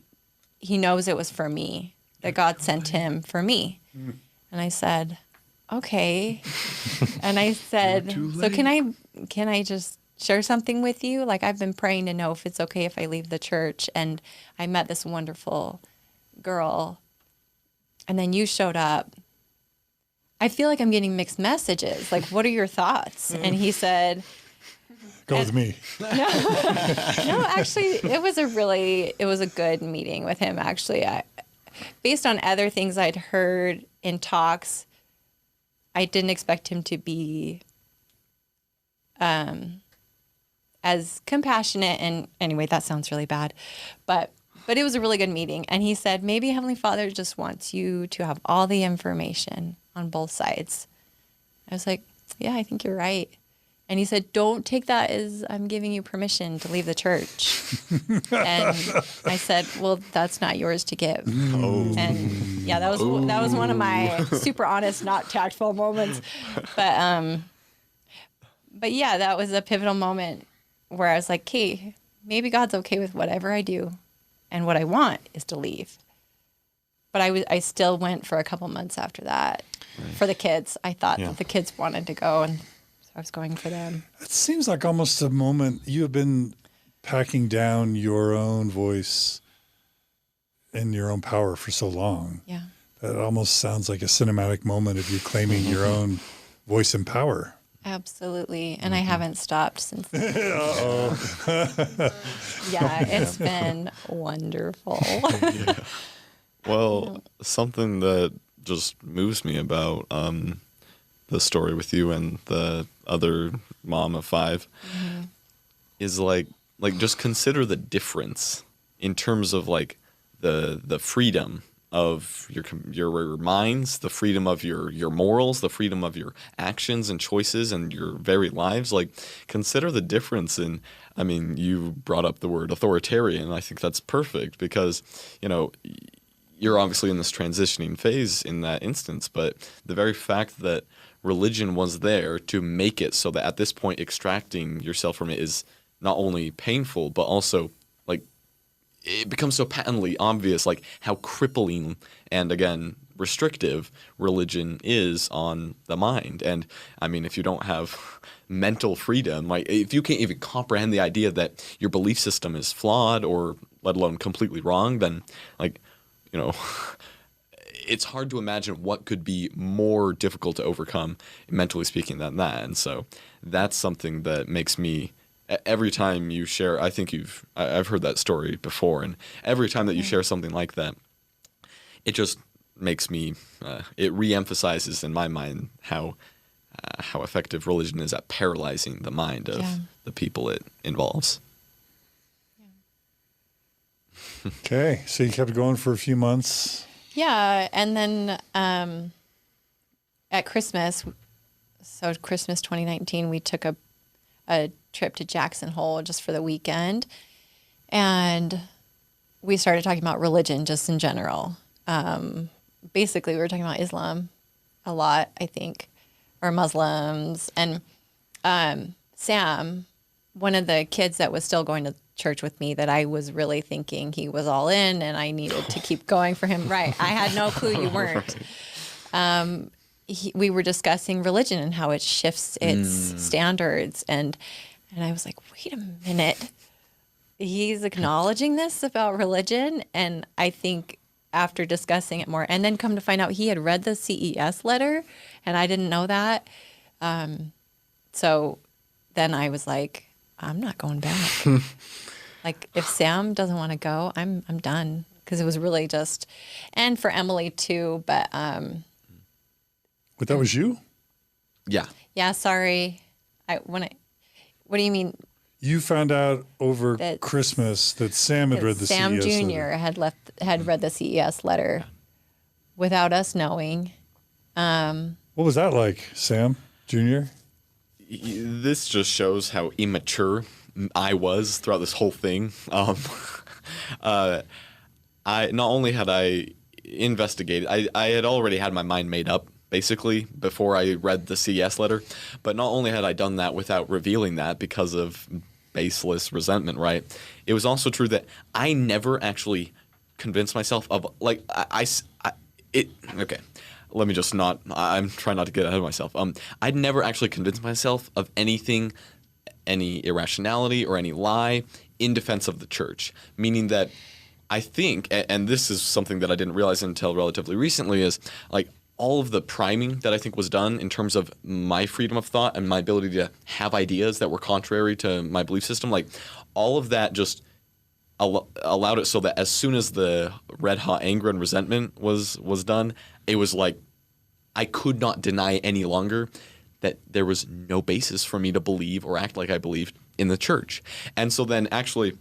he knows it was for me, that God sent him for me. And I said, "Okay." And I said, "So can I just share something with you? Like, I've been praying to know if it's okay if I leave the church, and I met this wonderful girl, and then you showed up. I feel like I'm getting mixed messages. Like, what are your thoughts?" And he said, "Go with me." No, actually, it was a good meeting with him, actually. Based on other things I'd heard in talks, I didn't expect him to be as compassionate. And anyway, that sounds really bad, but it was a really good meeting. And he said, "Maybe Heavenly Father just wants you to have all the information on both sides." I was like, "Yeah, I think you're right." And he said, "Don't take that as I'm giving you permission to leave the church." And I said, "Well, that's not yours to give." Oh. And yeah, that was one of my super honest, not tactful moments. But yeah, that was a pivotal moment where I was like, "Hey, maybe God's okay with whatever I do, and what I want is to leave." But I still went for a couple months after that for the kids. I thought that the kids wanted to go, and so I was going for them. It seems like almost a moment you have been packing down your own voice and your own power for so long. Yeah. That almost sounds like a cinematic moment of you claiming your own voice and power. Absolutely. And I haven't stopped since then. Uh-oh. Yeah, it's been wonderful. Well, something that just moves me about the story with you and the other mom of 5 is like just consider the difference in terms of like the freedom of your minds, the freedom of your morals, the freedom of your actions and choices and your very lives. Like, consider the difference in, I mean, you brought up the word authoritarian, and I think that's perfect because, you know, you're obviously in this transitioning phase in that instance, but the very fact that religion was there to make it so that at this point extracting yourself from it is not only painful, but also like it becomes so patently obvious, like how crippling and again restrictive religion is on the mind. And I mean, if you don't have mental freedom, like if you can't even comprehend the idea that your belief system is flawed or let alone completely wrong, then like, you know, it's hard to imagine what could be more difficult to overcome, mentally speaking, than that. And so that's something that makes me, every time you share, I think I've heard that story before, and every time that you share something like that, it just makes me, it reemphasizes in my mind how effective religion is at paralyzing the mind of the people it involves. Okay, so you kept going for a few months. Yeah, and then at Christmas, so Christmas 2019, we took a trip to Jackson Hole just for the weekend, and we started talking about religion just in general. Basically, we were talking about Islam a lot, I think, or Muslims, and Sam, one of the kids that was still going to church with me that I was really thinking he was all in and I needed to keep going for him. Right. I had no clue you weren't. We were discussing religion and how it shifts its standards. And I was like, wait a minute. He's acknowledging this about religion. And I think after discussing it more, and then come to find out he had read the CES-letter and I didn't know that. So then I was like, I'm not going back. Like, if Sam doesn't want to go, I'm done. Because it was really just, and for Emily too. But that was you? Yeah. Yeah. Sorry. What do you mean? You found out over Christmas that Sam had read the Sam CES Jr. letter. had read the CES-letter without us knowing. What was that like, Sam Jr.? This just shows how immature I was throughout this whole thing. I not only had I investigated, I had already had my mind made up basically before I read the CES-letter, but not only had I done that without revealing that because of baseless resentment, right? It was also true that I never actually convinced myself of like okay. Let me just not, I'm trying not to get ahead of myself. I'd never actually convinced myself of anything, any irrationality or any lie in defense of the church. Meaning that I think, and this is something that I didn't realize until relatively recently, is like all of the priming that I think was done in terms of my freedom of thought and my ability to have ideas that were contrary to my belief system, like all of that just allowed it so that as soon as the red hot anger and resentment was done, it was like I could not deny any longer that there was no basis for me to believe or act like I believed in the church. And so then actually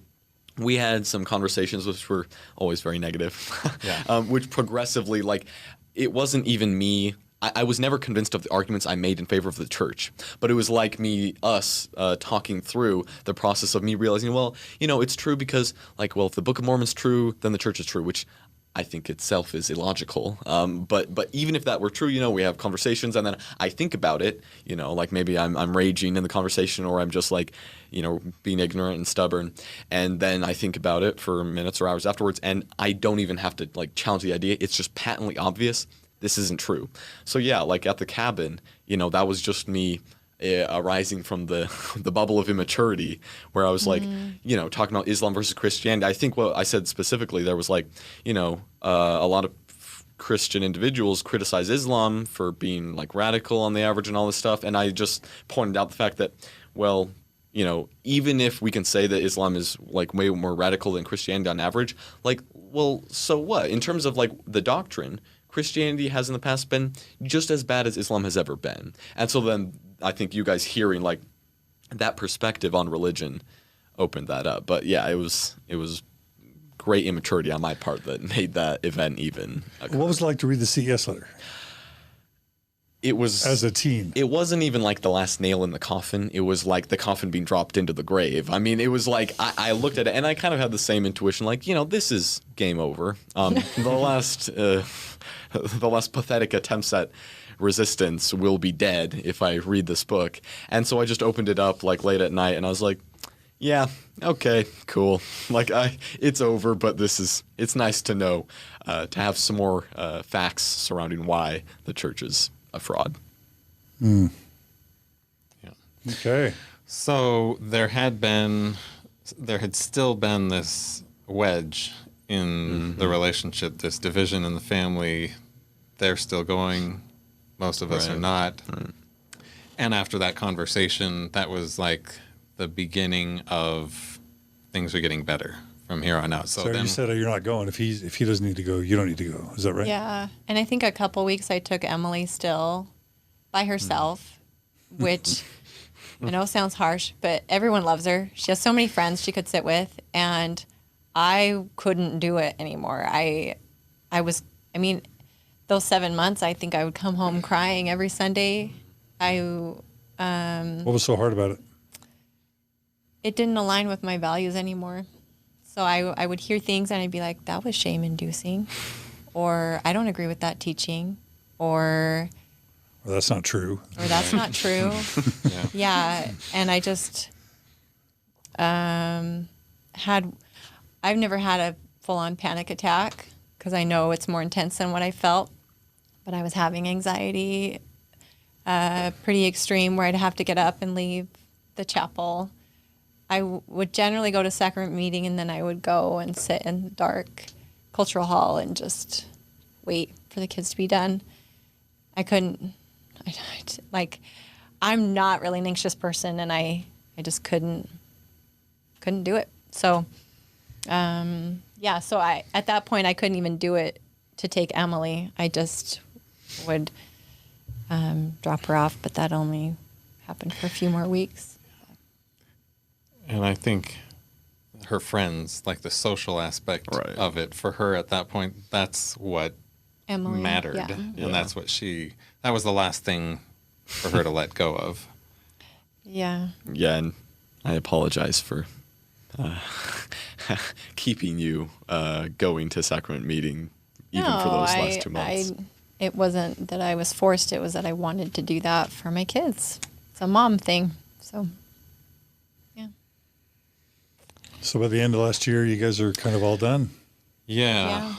we had some conversations which were always very negative, which progressively, like, it wasn't even me. I was never convinced of the arguments I made in favor of the church, but it was like us talking through the process of me realizing, well, you know, it's true because, like, well, if the Book of Mormon's true, then the church is true, which I think itself is illogical. But even if that were true, you know, we have conversations and then I think about it, you know, like maybe I'm raging in the conversation or I'm just like, you know, being ignorant and stubborn. And then I think about it for minutes or hours afterwards and I don't even have to like challenge the idea. It's just patently obvious this isn't true. So yeah, like at the cabin, you know, that was just me arising from the bubble of immaturity where I was like, you know, talking about Islam versus Christianity. I think what I said specifically there was like, you know, a lot of Christian individuals criticize Islam for being like radical on the average and all this stuff. And I just pointed out the fact that, well, you know, even if we can say that Islam is like way more radical than Christianity on average, like, well, so what? In terms of like the doctrine, Christianity has in the past been just as bad as Islam has ever been. And so then I think you guys hearing like that perspective on religion opened that up. But yeah, it was great immaturity on my part that made that event even. What was it like to read the CES letter? It was as a teen. It wasn't even like the last nail in the coffin. It was like the coffin being dropped into the grave. I mean, it was like I looked at it and I kind of had the same intuition, like, you know, this is game over. The last pathetic attempts at resistance will be dead if I read this book. And so I just opened it up like late at night and I was like, yeah, okay, cool. Like it's over, but it's nice to know, to have some more facts surrounding why the church is a fraud. Yeah. Okay. So there had still been this wedge in the relationship, this division in the family. They're still going. Most of us are not. Right. And after that conversation, that was like the beginning of things were getting better from here on out. So then, you said, oh, you're not going. If he doesn't need to go, you don't need to go. Is that right? Yeah. And I think a couple weeks I took Emily still by herself, which I know sounds harsh, but everyone loves her. She has so many friends she could sit with, and I couldn't do it anymore. Those 7 months, I think I would come home crying every Sunday. What was so hard about it? It didn't align with my values anymore. So I would hear things and I'd be like, that was shame-inducing, or I don't agree with that teaching, or that's not true. Or that's not true. Yeah. And I just I've never had a full-on panic attack because I know it's more intense than what I felt. But I was having anxiety, pretty extreme, where I'd have to get up and leave the chapel. I would generally go to sacrament meeting, and then I would go and sit in the dark cultural hall and just wait for the kids to be done. I couldn't, I'm not really an anxious person, and I just couldn't do it. So, so at that point, I couldn't even do it to take Emily. I just would drop her off, but that only happened for a few more weeks. And I think her friends, like the social aspect of it, for her at that point, that's what Emily mattered. Yeah. And that's what that was the last thing for her to let go of. Yeah. Yeah, and I apologize for keeping you going to sacrament meeting even for those last 2 months. It wasn't that I was forced, it was that I wanted to do that for my kids. It's a mom thing. So, yeah. So by the end of last year, you guys are kind of all done? Yeah.